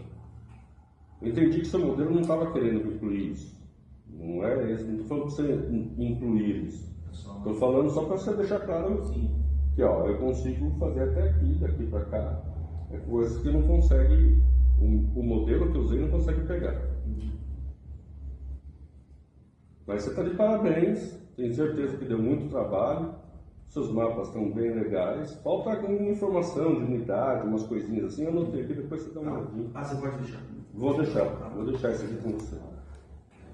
Eu entendi que seu modelo não estava querendo incluir isso. Não é esse, não estou falando para você incluir isso. Estou falando só para você deixar claro que ó, eu consigo fazer até aqui, daqui para cá. É coisas que não consegue, o modelo que eu usei não consegue pegar. Mas você está de parabéns, tenho certeza que deu muito trabalho, seus mapas estão bem legais. Falta alguma informação de unidade, umas coisinhas assim, eu anotei aqui, depois você dá uma olhadinha. Ah, você pode deixar. Vou deixar isso aqui com você.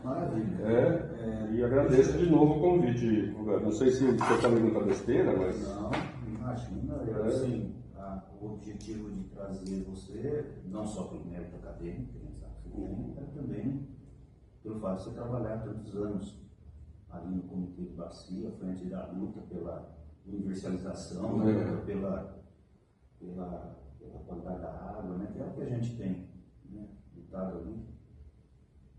Maravilha. E agradeço de novo o convite, Roberto. Não sei se você está me muita besteira, mas. Não, imagina, assim, o objetivo de trazer você, não só pelo mérito acadêmico, mas também pelo fato de você trabalhar tantos anos ali no Comitê de Bacia, à frente da luta pela universalização, luta pela qualidade da água, né, que é o que a gente tem, né, lutado ali.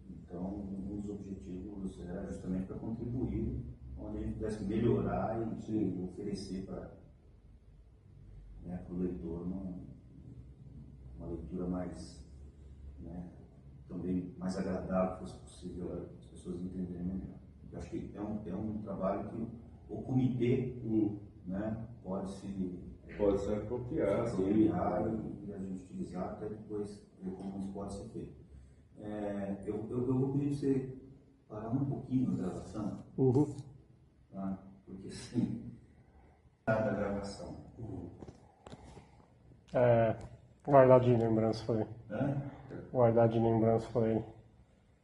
Então, um dos objetivos era justamente para contribuir onde a gente pudesse melhorar e oferecer para o leitor uma leitura mais, né, também mais agradável, que fosse possível as pessoas entenderem melhor. Eu acho que é um trabalho que o comitê, né, pode se apropriar, e a gente utilizar até depois ver como isso pode ser feito. Eu vou pedir para você parar um pouquinho a gravação, tá? Porque sim, da gravação. Guardar de lembrança foi. Guardar de lembrança foi.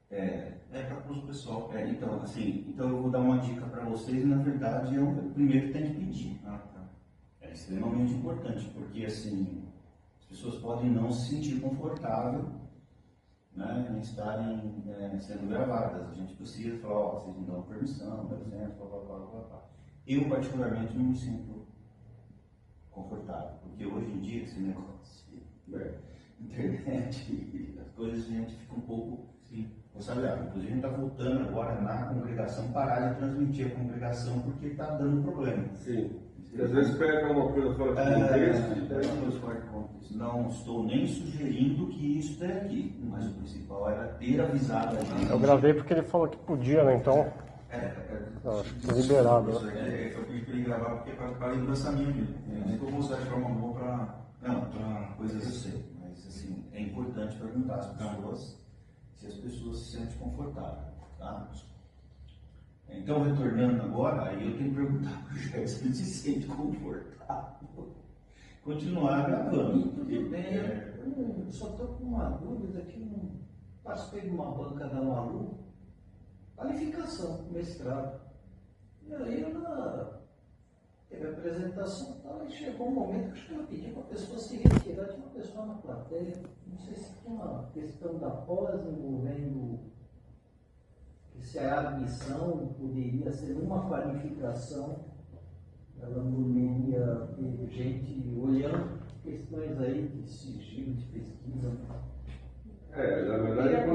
Para o pessoal. Então eu vou dar uma dica para vocês e na verdade eu primeiro tenho que pedir. É extremamente importante, porque assim, as pessoas podem não se sentir confortável, né, em estarem sendo gravadas. A gente precisa falar, vocês me dão permissão, por exemplo, blá. Eu particularmente não me sinto confortável, porque hoje em dia esse negócio internet, as coisas a gente fica um pouco consagrado. Inclusive a gente está voltando agora na congregação, parar de transmitir a congregação porque está dando problema. Sim. E às vezes pega uma coisa fora de contexto. Não estou nem sugerindo que isso esteja aqui, mas o principal era ter avisado a gente. Eu gravei porque ele falou que podia, né? Então. Liberado. Eu pedi para ele gravar porque para lembrança minha mesmo. Nem que eu vou usar de forma boa para coisas assim. Mas assim, é importante perguntar às pessoas se as pessoas se sentem confortáveis, tá? Então, retornando agora, aí eu tenho que perguntar para o Jair se ele se sente confortável. Continuar gravando. Tudo bem, eu só estou com uma dúvida que não participei de uma banca da Malu, qualificação, mestrado. E aí teve a apresentação e tal, e chegou um momento que acho que eu pedi para a pessoa se retirar, tinha uma pessoa na plateia, não sei se tinha uma questão da pós envolvendo se a admissão poderia ser uma qualificação, ela não ia ter gente olhando questões aí de sigilo, de pesquisa. Na verdade,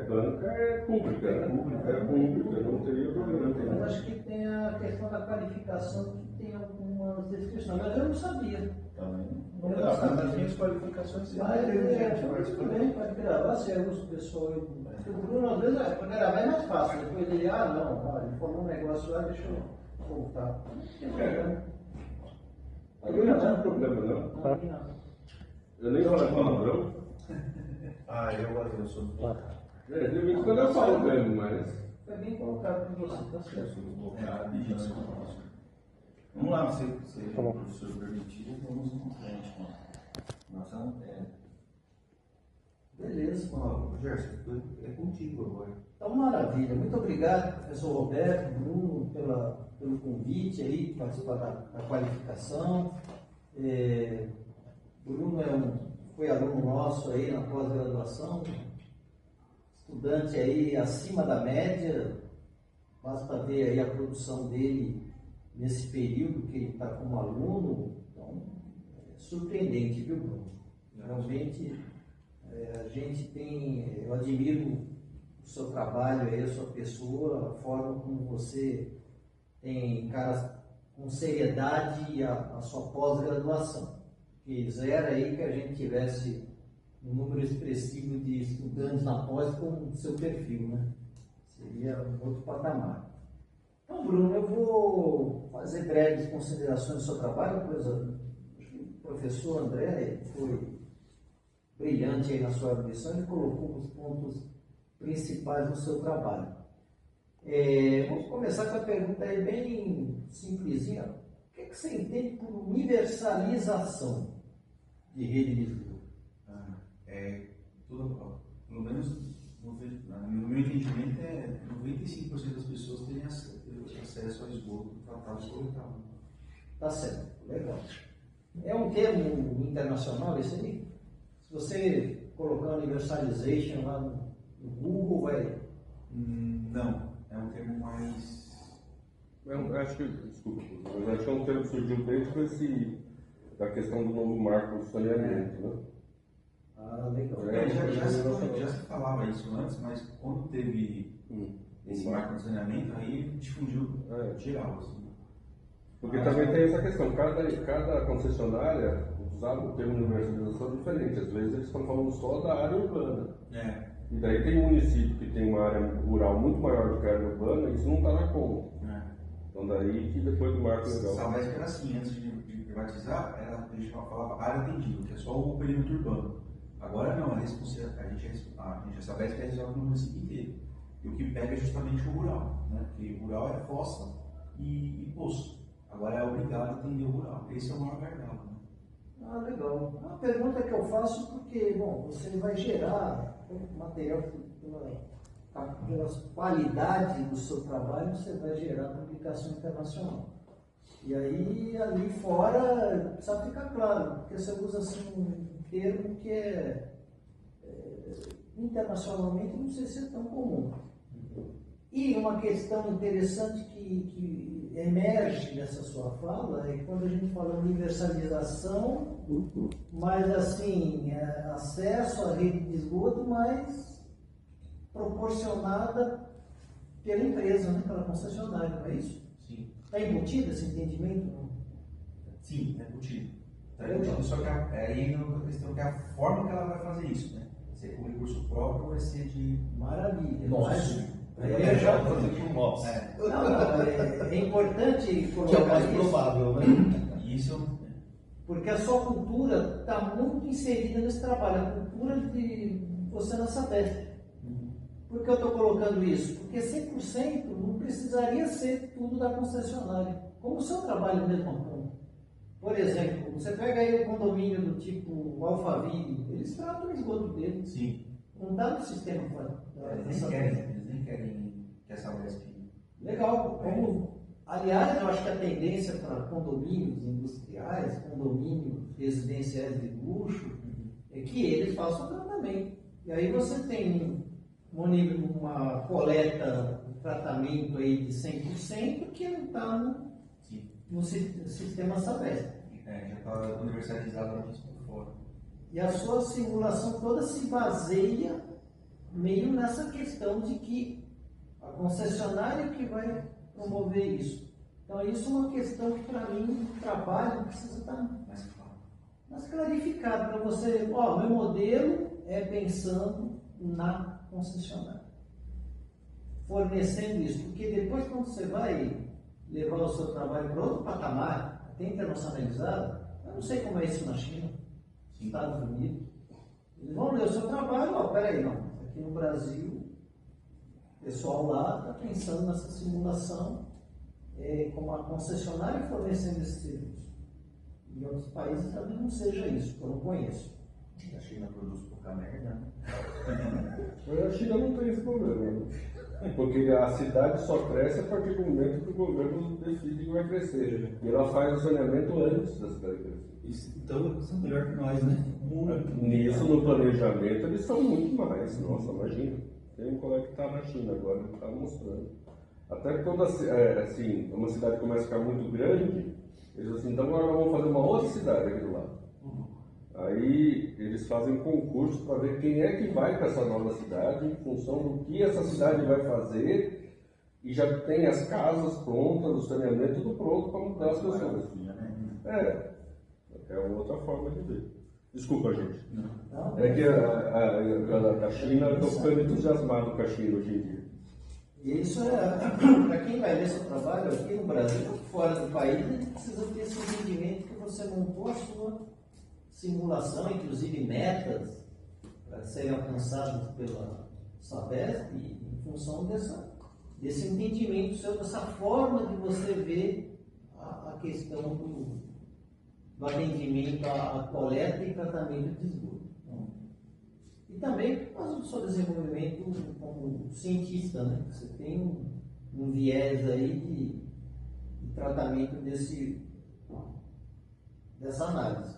banca é pública, não teria problema. Mas acho que tem a questão da qualificação que tem algumas descrições, mas eu não sabia. Nas minhas qualificações, Tudo bem, pode gravar, se é o pessoal. O Bruno, às vezes, para gravar é mais fácil. Depois ele, ele falou um negócio lá, deixa eu voltar. Agora não tem problema, não. Eu nem falo palavrão. Eu sou do De vez em quando eu falo mesmo, mas. Foi bem colocado por você, tá certo. Vamos lá, se o professor permitir, vamos em frente com a nossa matéria. Beleza, Gerson, é contigo agora. Então, maravilha. Muito obrigado, professor Roberto, Bruno, pelo convite aí, participar da qualificação. Bruno foi aluno nosso aí na pós-graduação, estudante aí acima da média, basta ver aí a produção dele nesse período que ele está como aluno. Então, é surpreendente, viu, Bruno? Realmente, a gente eu admiro o seu trabalho aí, a sua pessoa, a forma como você encara com seriedade a sua pós-graduação. Quisera aí que a gente tivesse um número expressivo de estudantes na pós com o seu perfil, né? Seria um outro patamar. Então, Bruno, eu vou fazer breves considerações do seu trabalho, pois o professor André foi brilhante aí na sua audição e colocou os pontos principais do seu trabalho. Vamos começar com a pergunta aí bem simplesinha. O que você entende por universalização de rede de esgoto? Pelo menos no meu entendimento, 95% das pessoas terem acesso ao esgoto tratado e coletado. Tá certo, legal. É um termo internacional esse aí? Se você colocar universalization lá no Google, vai... Não, é um termo mais... Acho que, desculpa, mas acho que é um termo que surgiu desde da questão do novo marco do saneamento, né? Ah, legal. Já se falava isso antes, mas quando teve esse marco de saneamento, aí difundiu geral. Assim. Porque também tem essa questão, cada concessionária usava o termo universalização diferente. Às vezes eles estão falando só da área urbana. E daí tem um município que tem uma área rural muito maior do que a área urbana, e isso não está na conta. Então daí que depois do marco legal. Sabesp era assim, antes de privatizar, a gente falava área atendida, que é só o perímetro urbano. Agora não, a Sabesp é resolve no município inteiro. E o que pega é justamente o rural, né? Porque o rural é fossa e poço. Agora é obrigado a atender o rural. Esse é o maior gargalo. Né? Ah, legal. Uma pergunta que eu faço porque, bom, você vai gerar material pela qualidade do seu trabalho, você vai gerar publicação internacional. E aí, ali fora, precisa ficar claro, porque você usa assim um termo que internacionalmente não sei se é tão comum. E uma questão interessante que emerge nessa sua fala é quando a gente fala universalização, mas assim, acesso à rede de esgoto, mas proporcionada pela empresa, né, pela concessionária, não é isso? Sim. Está embutido esse entendimento? Sim, está embutido. Está embutido, só que aí a questão que é a forma que ela vai fazer isso, né? Se é com recurso próprio ou vai ser de... Maravilha. Nossa. É importante colocar Que é o mais isso, provável, né? Isso. porque a sua cultura está muito inserida nesse trabalho, a cultura de você na Sabesp. Por que eu estou colocando isso? Porque 100% não precisaria ser tudo da concessionária, como o seu trabalho mesmo aponta. Por exemplo, você pega aí o condomínio do tipo Alphaville, eles tratam o esgoto deles. Sim. Não dá no sistema Eles nem querem que essa Sabesp... Legal. Aliás, eu acho que a tendência para condomínios industriais, condomínios residenciais de luxo, é que eles façam o tratamento. E aí você tem uma coleta, um tratamento aí de 100% que não está no sistema Sabesp. Já está universalizado aqui por fora. E a sua simulação toda se baseia meio nessa questão de que a concessionária que vai promover isso. Então, isso é uma questão que, para mim, o trabalho precisa estar mais clarificado para você. Meu modelo é pensando na concessionária, fornecendo isso, porque depois, quando você vai levar o seu trabalho para outro patamar, até internacionalizado, eu não sei como é isso na China, nos Estados Unidos, eles vão ler o seu trabalho, peraí, não, aqui no Brasil, o pessoal lá está pensando nessa simulação como a concessionária fornecendo esse serviço. Em outros países talvez não seja isso, eu não conheço. A China produz pouca merda, né? A China não tem esse problema, né? Porque a cidade só cresce a partir do momento que o governo decide que vai crescer. E ela faz o saneamento antes da cidade crescer. Então eles são melhor que nós, né? Nisso, no planejamento, eles são muito mais. Nossa, imagina. Tem um colega que está na China agora, ele está mostrando. Até quando assim, uma cidade começa a ficar muito grande, eles assim, então agora vamos fazer uma outra cidade aqui do lado. Aí eles fazem concurso para ver quem é que vai para essa nova cidade, em função do que essa cidade vai fazer, e já tem as casas prontas, o saneamento tudo pronto para mudar as pessoas. É outra forma de ver. Desculpa, gente. Não? É que a China, eu estou ficando entusiasmado com a China hoje em dia. E isso para quem vai ler seu trabalho aqui no Brasil, fora do país, ele precisa ter esse entendimento que você montou a sua simulação, inclusive metas, para serem alcançadas pela Sabesp, em função desse entendimento seu, dessa forma de você ver a questão do atendimento à coleta e tratamento de esgoto. E também por causa do seu desenvolvimento como cientista, né? Você tem um viés aí de tratamento dessa análise.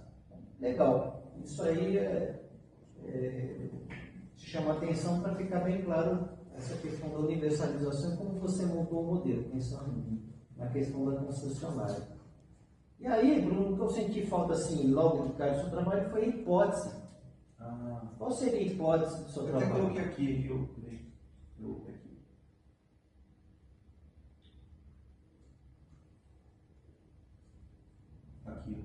Legal. Isso aí chama atenção para ficar bem claro essa questão da universalização e como você montou o modelo, pensando na questão da concessionária. E aí, Bruno, o que eu senti falta assim, logo de cara do seu trabalho foi a hipótese. Qual seria a hipótese do seu Eu até trabalho? coloquei aqui, aqui. Aqui,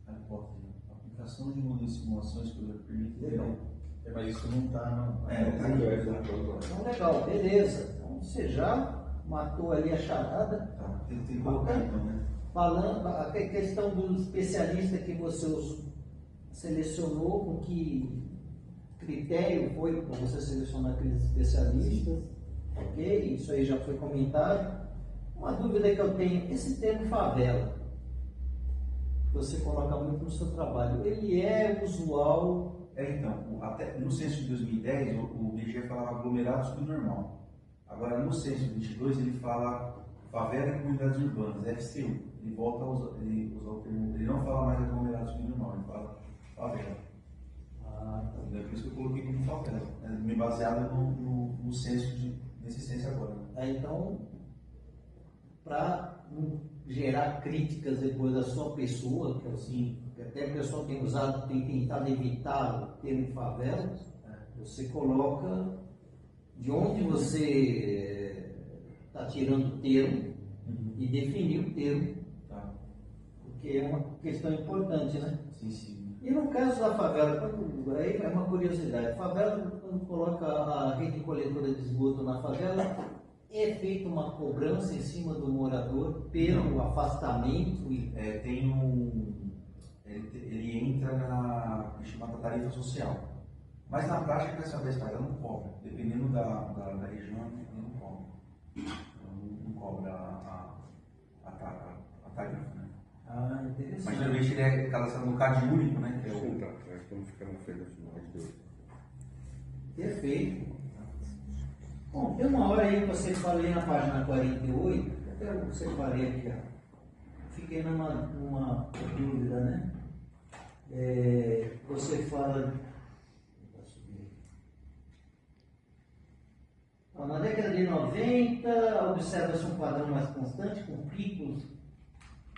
ó. A hipótese. Aplicação de modelos de simulações que permite. Legal. Mas isso não está não. Tá aqui. Então, legal, beleza. Então, você já matou ali a charada. Tá. Tem que colocar então, né? Falando a questão do especialista que você selecionou, com que critério foi para você selecionar aqueles especialistas, ok? Isso aí já foi comentado. Uma dúvida que eu tenho, esse termo favela, que você coloca muito no seu trabalho, ele é usual? Então, até no censo de 2010, o IBGE falava aglomerado subnormal. Agora, no censo de 22, ele fala favela e comunidades urbanas, FCU. Ele volta a usar o termo, ele não fala mais aglomerado subnormal, ele fala favela. Então, é por isso que eu coloquei como favela, né? Me baseado no censo nesse censo agora. Então, para não gerar críticas depois da sua pessoa, que assim, até a pessoa tem tentado evitar o termo favela, você coloca de onde você está tirando o termo e definir o termo, porque é uma questão importante, né? Sim. E no caso da favela, aí é uma curiosidade, a favela, quando coloca a rede coletora de esgoto na favela, é feita uma cobrança em cima do morador pelo afastamento? Ele entra na chamada tarifa social. Mas na prática, essa vez ela não cobra. Dependendo da região, ele não cobra. Não cobra a tarifa, né? Interessante. Mas geralmente ele é cadastrado no CAD único, né? Que é Sim, tá. Estamos ficando feios mais de Deus. Perfeito. Bom, tem uma hora aí que você fala aí na página 48, até eu separei aqui, ó. Fiquei numa dúvida, né? Você fala. Na década de 90, observa-se um padrão mais constante, com picos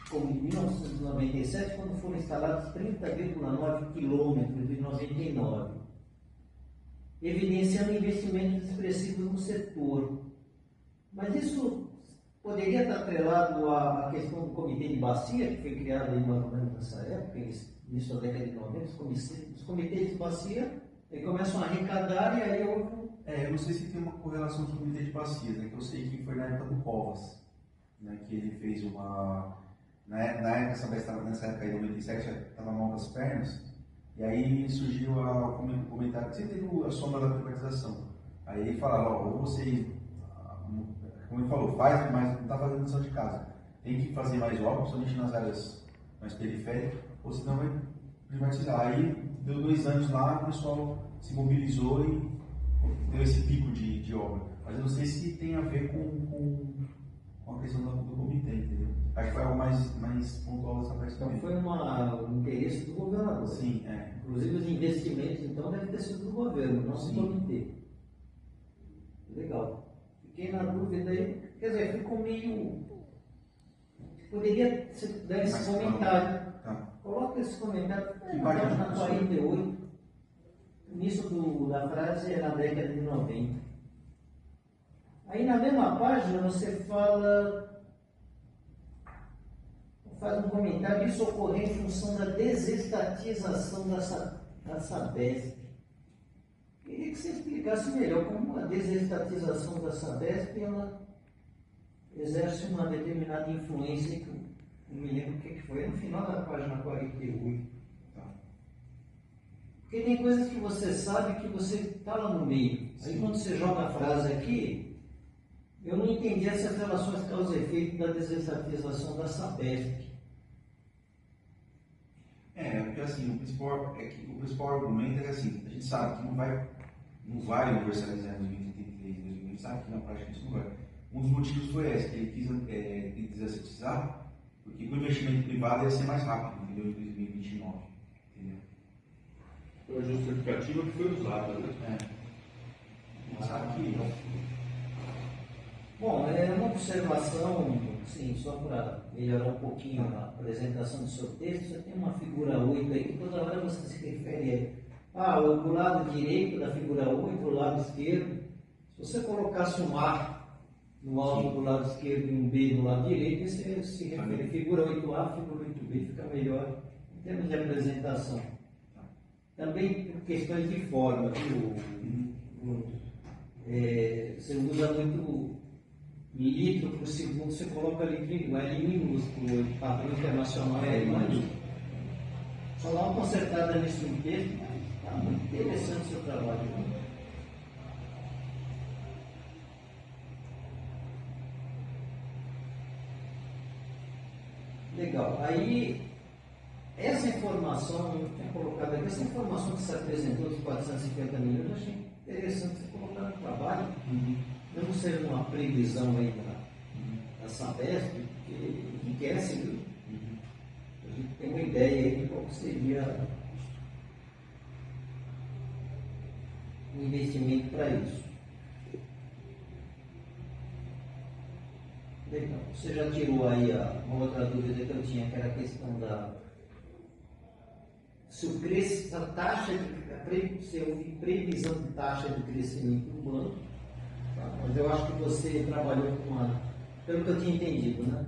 como em 1997, quando foram instalados 30,9 quilômetros em 99, evidenciando investimentos expressivos no setor. Mas isso poderia estar atrelado à questão do comitê de bacia, que foi criado aí mais ou menos nessa época, início da década de 90, os comitês de bacia começam a arrecadar e aí houve eu não sei se tem uma correlação com o comitê de bacias, né? Que eu sei que foi na época do Covas, né? Que ele fez uma... Na época, nessa época aí, 97, estava mal das pernas, e aí surgiu o comentário que você teve a soma da privatização. Aí ele fala, ou você, como ele falou, faz mais, não está fazendo lição de casa, tem que fazer mais obras, principalmente nas áreas mais periféricas, ou senão vai privatizar. Aí deu 2 anos lá, o pessoal se mobilizou e deu esse pico de obra. Mas eu não sei se tem a ver com a questão do comitê, entendeu? Acho que foi algo mais pontual dessa parte Então também. foi um interesse do governador. Sim, Inclusive os investimentos, então, devem ter sido do governo, não do comitê. Legal. Fiquei na dúvida aí, quer dizer, ficou meio... Poderia dar esse comentário. Tá. Coloca esse comentário na página, página professor? 48. O início da frase é na década de 90. Aí na mesma página você fala faz um comentário, isso ocorreu em função da desestatização da Sabesp. Queria que você explicasse melhor como a desestatização da Sabesp ela exerce uma determinada influência, que eu não me lembro o que foi, no final da página 48. Porque tem coisas que você sabe que você está lá no meio. Aí quando você joga a frase aqui, eu não entendi essas relações causa e efeito da desestatização da Sabesp. Porque assim, o principal argumento é que assim, a gente sabe que não vai universalizar em 2033, a gente sabe que na prática isso não vai. Um dos motivos foi esse, que ele quis desestatizar, porque o investimento privado ia ser mais rápido, entendeu? Em 2029, entendeu? Foi a justificativa que foi usada, né? Sabe que... Bom, é uma observação, sim, só para melhorar um pouquinho a apresentação do seu texto, você tem uma figura 8 aí que toda hora você se refere do lado direito da figura 8, o lado esquerdo. Se você colocasse um A no alto do lado esquerdo e um B no lado direito, você se refere figura 8A, figura 8B, fica melhor em termos de apresentação. Também por questões de forma, você usa muito litro por segundo, você coloca litro igual, é minúsculo, o padrão internacional é grande. Só dá uma consertada nesse texto, está muito interessante o seu trabalho. Legal. Aí, essa informação, eu tinha colocado aqui, essa informação que se apresentou dos 450 milhões, eu achei interessante você colocar no trabalho. Mesmo seja uma previsão aí da Sabesp, que enriquece, viu? A gente tem uma ideia aí de qual seria o investimento para isso. Legal. Você já tirou aí uma outra dúvida que eu tinha, que era a questão da... Se o preço, a taxa de... Se houve previsão de taxa de crescimento do banco, mas eu acho que você trabalhou com pelo que eu tinha entendido, né?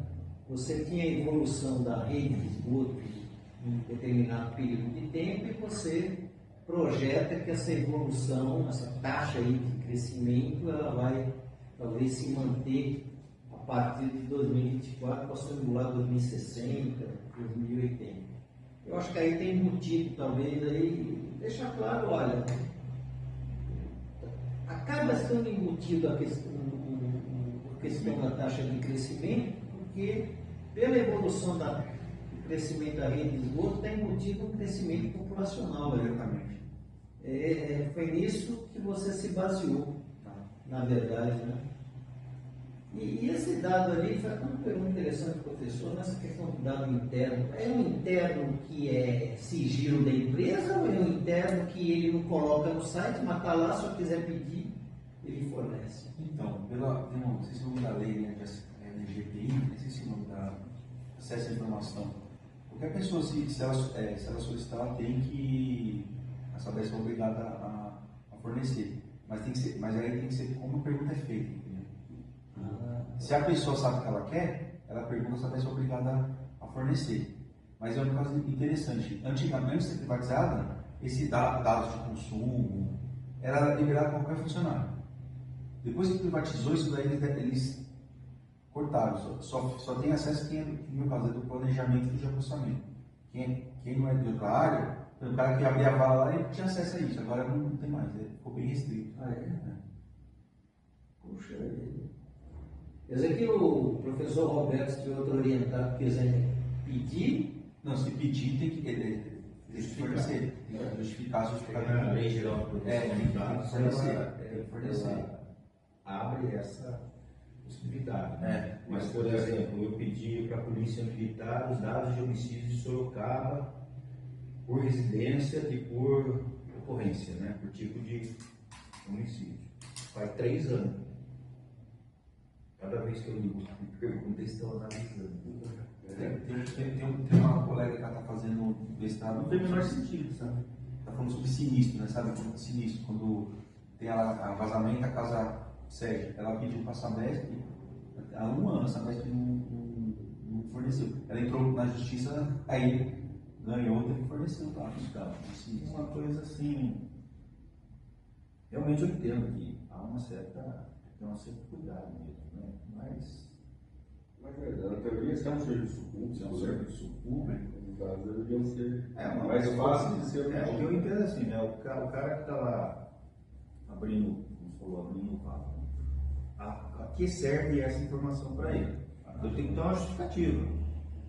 Você tinha a evolução da rede de esgoto em um determinado período de tempo e você projeta que essa evolução, essa taxa aí de crescimento, ela vai talvez se manter a partir de 2024, passando lá 2060, 2080. Eu acho que aí tem embutido, talvez, aí, deixar claro, olha, acaba estando embutido a questão da taxa de crescimento, porque pela evolução do crescimento da rede de esgoto está embutido um crescimento populacional. Exatamente. Foi nisso que você se baseou, na verdade, né? E esse dado ali, foi uma pergunta interessante, professor, nessa questão do dado interno. É um interno que é sigilo da empresa ou é um interno que ele não coloca no site, mas está lá, se eu quiser pedir, ele fornece? Então, não sei se é o nome da lei, né, de LGPI, não sei se é o nome da acesso à informação. Qualquer pessoa, se ela solicitar, ela tem que, a Sabesp é obrigada a fornecer. Mas aí tem que ser como a pergunta é feita, entendeu? Se a pessoa sabe o que ela quer, ela pergunta se a pessoa é obrigada a fornecer. Mas é um caso interessante. Antigamente, antes de ser privatizada, esse dados de consumo era liberado para qualquer funcionário. Depois que privatizou, isso daí eles cortaram. Só tem acesso quem é, no meu caso, é do planejamento e de orçamento. Quem não é de outra área, o cara que abria a vala lá, ele tinha acesso a isso. Agora não tem mais, ficou bem restrito. Puxa, quer dizer que o professor Roberto, se tiver outro orientado, quiser pedir... Não, se pedir, tem que fornecer. Tem que justificar A lei geral de proteção de dados, fornecer. ela abre essa possibilidade. Mas, Mas, por exemplo, eu pedi para a Polícia Militar os dados de homicídios de Sorocaba por residência e por ocorrência, né? Por tipo de homicídio. Faz 3 anos. Cada vez que eu me pergunto, eles estão analisando. Tem uma colega que ela está fazendo mestrado, não tem o menor sentido, sabe? Está falando sobre sinistro, né? Sabe? Sinistro, quando tem a vazamento, a casa sede. Ela pediu para a Sabesp, há 1 ano, a Sabesp não não forneceu. Ela entrou na justiça, aí ganhou, teve que fornecer o carro dos carros. Isso é uma coisa assim. Realmente eu entendo que há tem um certo cuidado mesmo, né? Mas Na teoria, se é um serviço público, se é um serviço público, no caso, deveriam ser uma mais coisa fácil de ser o que eu entendo é assim, né? O cara que está lá abrindo, como você falou, abrindo o carro, a que serve essa informação para ele? Eu tenho que ter uma justificativa.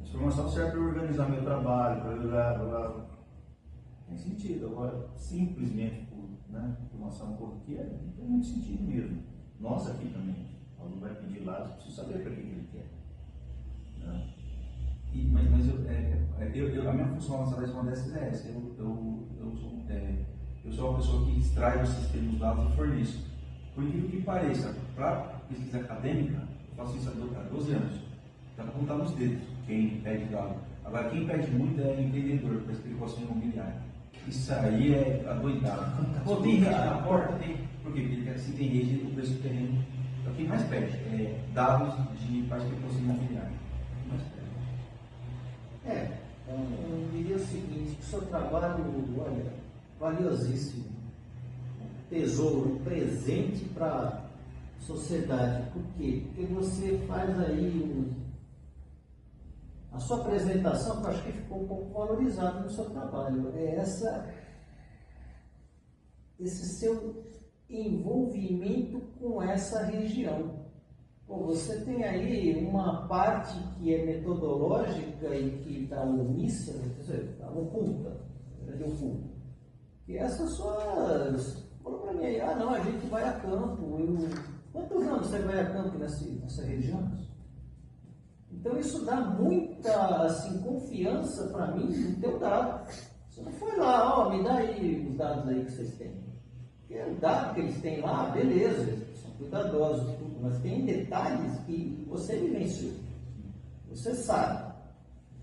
Essa informação serve para organizar meu trabalho, para tem sentido. Agora, simplesmente por informação corriqueira, não tem muito sentido mesmo. Nós aqui também, o aluno vai pedir lá, você precisa saber para que ele quer. Né? A minha função na sala de modéstas é essa. Eu sou uma pessoa que extrai o sistema dos dados e forneço. Por incrível que pareça, para pesquisa acadêmica, eu faço isso há 12 anos. Dá para contar nos dedos quem pede dado. Agora, quem pede muito é empreendedor para especulação imobiliária. Isso aí é adoidado. Pô, tem rede na porta? Tem. Por quê? Porque ele quer se tem rede do preço do terreno. Então, quem mais pede é dados para especulação imobiliária. Quem mais pede? Eu diria o seguinte, que o seu trabalho, olha, valiosíssimo, tesouro, presente para a sociedade. Por quê? Porque você faz aí a sua apresentação, que eu acho que ficou um pouco valorizada no seu trabalho. É esse seu envolvimento com essa região. Pô, você tem aí uma parte que é metodológica e que está omissa, quer dizer, está oculta, E essas suas... Falou para mim aí, não, a gente vai a campo. Quantos anos você vai a campo nessa região? Então isso dá muita assim, confiança para mim no teu dado. Você não foi lá, me dá aí os dados aí que vocês têm. Porque o dado que eles têm lá, beleza, eles são cuidadosos, tudo, mas tem detalhes que você vivenciou. Você sabe.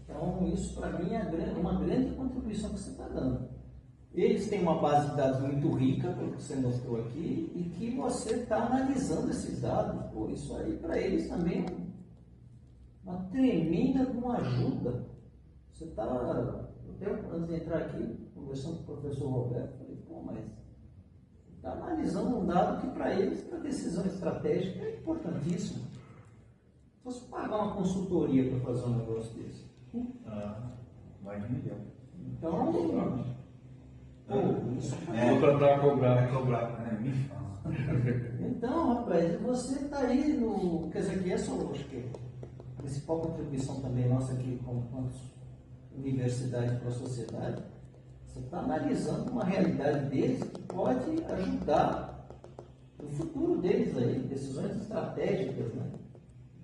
Então isso para mim é uma grande contribuição que você está dando. Eles têm uma base de dados muito rica, pelo que você mostrou aqui, e que você está analisando esses dados. Pô, isso aí para eles também é uma tremenda uma ajuda. Você está, até antes de entrar aqui, conversando com o professor Roberto, falei, mas está analisando um dado que para eles, para decisão estratégica, é importantíssimo. Se você pagar uma consultoria para fazer um negócio desse. Mais de 1 milhão. Então, vou tentar cobrar. Me fala. Então, rapaz, você está aí no. Quer dizer, que essa acho que a principal contribuição também nossa aqui, como universidade para a sociedade, você está analisando uma realidade deles que pode ajudar o futuro deles aí, decisões estratégicas, né?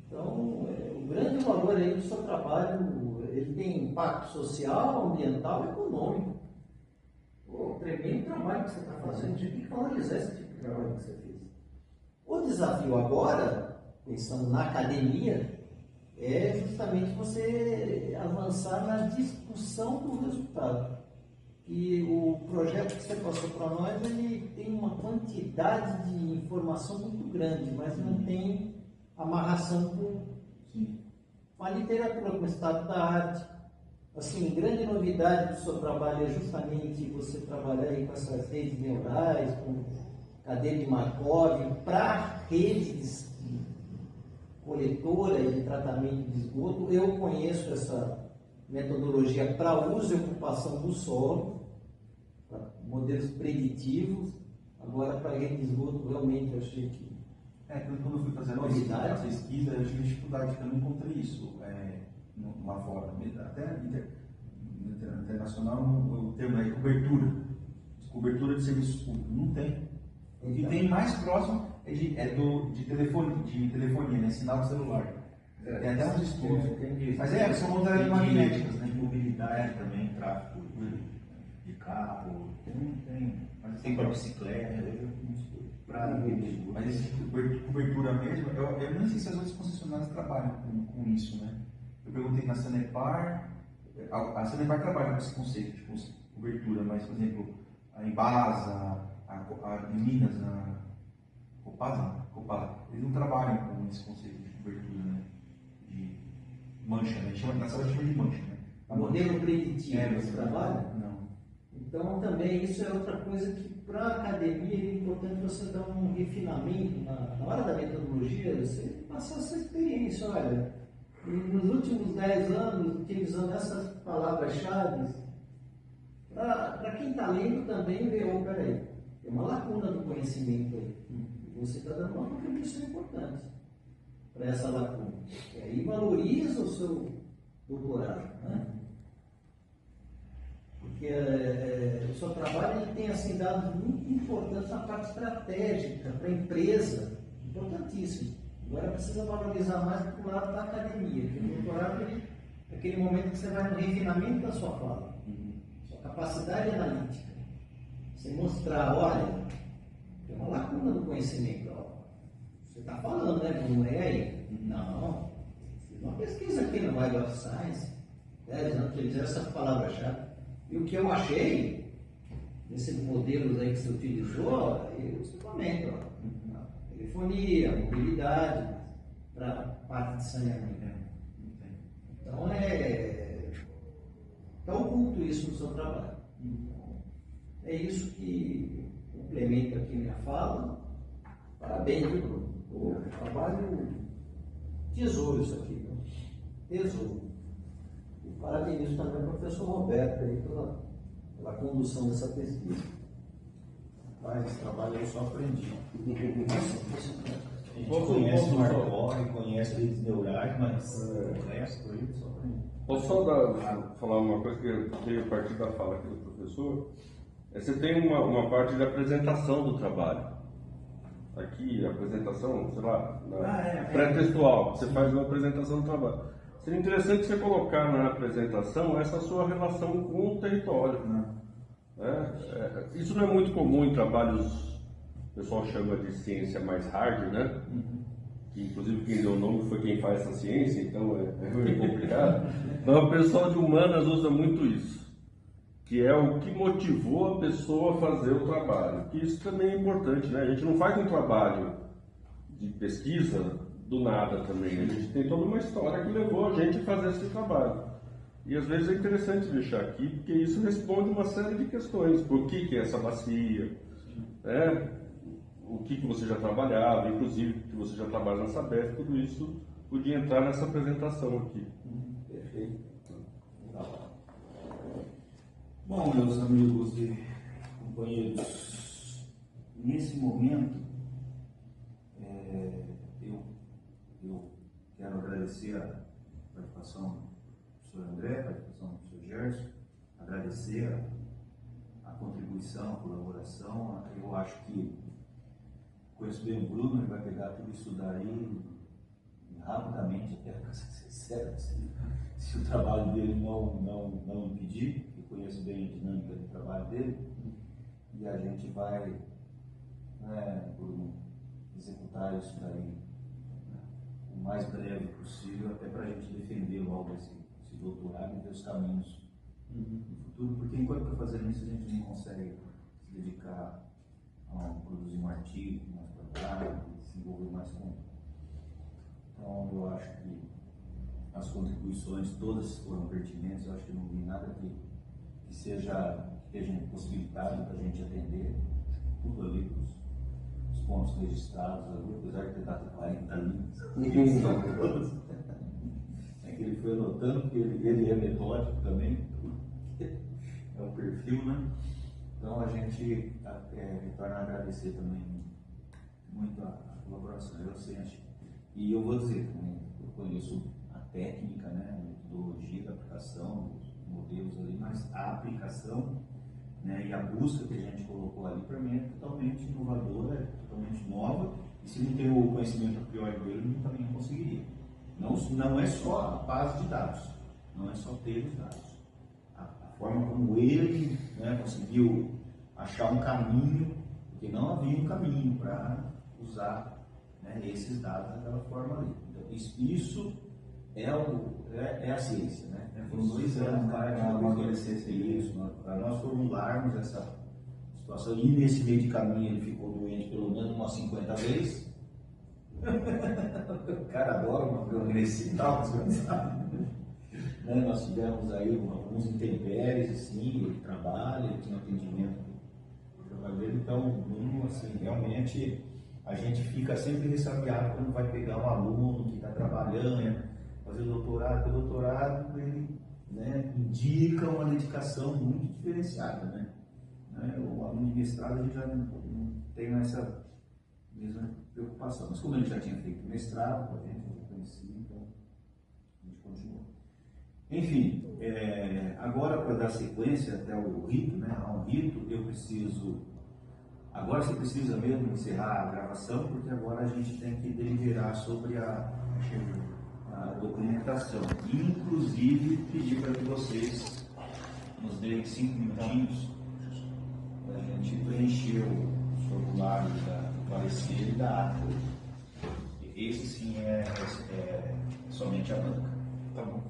Então, o grande valor aí do seu trabalho, ele tem impacto social, ambiental e econômico. Tremendo trabalho que você está fazendo, a gente tem que valorizar esse tipo de trabalho que você fez. O desafio agora, pensando na academia, é justamente você avançar na discussão do resultado. E o projeto que você passou para nós, ele tem uma quantidade de informação muito grande, mas não tem amarração com a literatura, com o estado da arte. Assim, grande novidade do seu trabalho é justamente você trabalhar aí com essas redes neurais, com cadeia de Markov, para redes coletoras de tratamento de esgoto. Eu conheço essa metodologia para uso e ocupação do solo, para modelos preditivos. Agora, para rede de esgoto, realmente eu achei que... Quando eu fui fazer a pesquisa, eu tive dificuldade, porque eu não encontrei isso lá fora. Até internacional, o termo é cobertura de serviços públicos. Não tem. O que tem mais próximo é de telefonia, né? Sinal de celular. Tem até uns estudos. Mas são ondas eletromagnéticas, né? Mobilidade também, tráfego de carro. Tem para bicicleta. Mas esse cobertura mesmo, eu nem sei se as outras concessionárias trabalham com isso, né? Eu perguntei na Sanepar, a Sanepar trabalha com esse conceito de cobertura, mas, por exemplo, a Embasa, a Minas, a Copasa, eles não trabalham com esse conceito de cobertura, né? mancha, né? Na sala chama de mancha, né? Modelo preditivo É, você trabalha? Não. Então também isso é outra coisa que para a academia é importante você dar um refinamento na hora da metodologia, você passar essa experiência, olha, nos últimos 10 anos, utilizando essas palavras-chave, para quem está lendo também ver, oh, peraí, tem uma lacuna do conhecimento aí. Você está dando uma contribuição importante para essa lacuna. E aí valoriza o seu doutorado, né? Porque o seu trabalho ele tem assim, dados muito importantes na parte estratégica para a empresa, importantíssimo. Agora precisa valorizar mais do lado da academia, que o doutorado é aquele momento que você vai no refinamento da sua fala, sua capacidade analítica. Você mostrar, olha, tem uma lacuna do conhecimento. Ó. Você está falando, né? Não é aí? Não. Fiz uma pesquisa aqui no Web of Science, dizendo que eles essa palavra-chave. E o que eu achei, nesses modelos aí que você utilizou, você comenta, ó. Telefonia, mobilidade, para a parte de saneamento. Então está oculto isso no seu trabalho. Então, é isso que complementa aqui minha fala. Parabéns, viu, Bruno? O trabalho tesouro isso aqui, viu? Tesouro. E parabenizo também ao professor Roberto aí pela condução dessa pesquisa. Mas esse trabalho eu só aprendi. A gente Posso- conhece posso- o Marconi, conhece redes neurais, mas o resto aí eu só aprendi. Posso só falar uma coisa que eu tenho a partir da fala aqui do professor? Você tem uma parte de apresentação do trabalho. Aqui, a apresentação, sei lá, pré-textual, você faz uma apresentação do trabalho. Seria interessante você colocar na apresentação essa sua relação com o território. Isso não é muito comum em trabalhos, o pessoal chama de ciência mais hard, né? Que inclusive quem deu o nome foi quem faz essa ciência, então é meio complicado. Mas o pessoal de humanas usa muito isso, que é o que motivou a pessoa a fazer o trabalho. Que isso também é importante, né? A gente não faz um trabalho de pesquisa do nada também. A gente tem toda uma história que levou a gente a fazer esse trabalho. E às vezes é interessante deixar aqui, porque isso responde uma série de questões. Por que é essa bacia? O que você já trabalhava, inclusive que você já trabalha na Sabesp, tudo isso podia entrar nessa apresentação aqui. Perfeito. Bom, meus amigos e companheiros, nesse momento eu quero agradecer a participação do Sr. André, a participação do Sr. Gerson, agradecer a contribuição, a colaboração. Eu acho que conheço bem o Bruno, ele vai pegar tudo isso daí rapidamente, até para ser sincero, se o trabalho dele não impedir, eu conheço bem a dinâmica do trabalho dele, e a gente vai, Bruno, executar isso daí o mais breve possível, até para a gente defender logo esse doutorado e ver os caminhos no futuro, porque enquanto está fazendo isso a gente não consegue se dedicar a produzir um artigo mais preparado, se envolver mais com. Então eu acho que as contribuições todas foram pertinentes, eu acho que não vi nada que esteja impossibilitado para a gente atender, tudo ali, os pontos registrados ali, apesar de ter dado 40 linhas. É que ele foi anotando, porque ele é metódico também, é um perfil, né? Então a gente retorna a agradecer também muito a colaboração. Eu sei, e eu vou dizer também, eu conheço a técnica, né, a metodologia da aplicação, os modelos ali, mas a aplicação, né, e a busca que a gente colocou ali para mim é totalmente inovadora, é totalmente nova, e se não ter o conhecimento a priori dele, eu também não conseguiria. Não é só a base de dados, não é só ter os dados. A forma como ele, né, conseguiu achar um caminho, porque não havia um caminho para usar, né, esses dados daquela forma ali. Então, isso é a ciência, né? Foram 2 anos para amadurecer isso, para nós formularmos essa situação. E nesse meio de caminho ele ficou doente pelo menos umas 50 vezes. O cara adora uma progressiva e tal, você sabe. né? Nós tivemos aí alguns intempéries, assim, ele trabalha, ele tem um atendimento do trabalho, então, assim, realmente a gente fica sempre ressabiado quando vai pegar um aluno que está trabalhando, fazer doutorado, porque o doutorado ele, né, indica uma dedicação muito diferenciada, né? O aluno de mestrado a gente já não tem essa mesma preocupação, mas como ele já tinha feito mestrado, a gente já conhecia, então a gente continuou. Enfim, agora para dar sequência até o rito, né? Há um rito, eu preciso. Agora você precisa mesmo encerrar a gravação, porque agora a gente tem que deliberar sobre a documentação. Inclusive, pedir para que vocês nos deem 5 minutinhos para a gente preencher os formulários do parecer e da ata. Esse sim é somente a banca. Tá bom.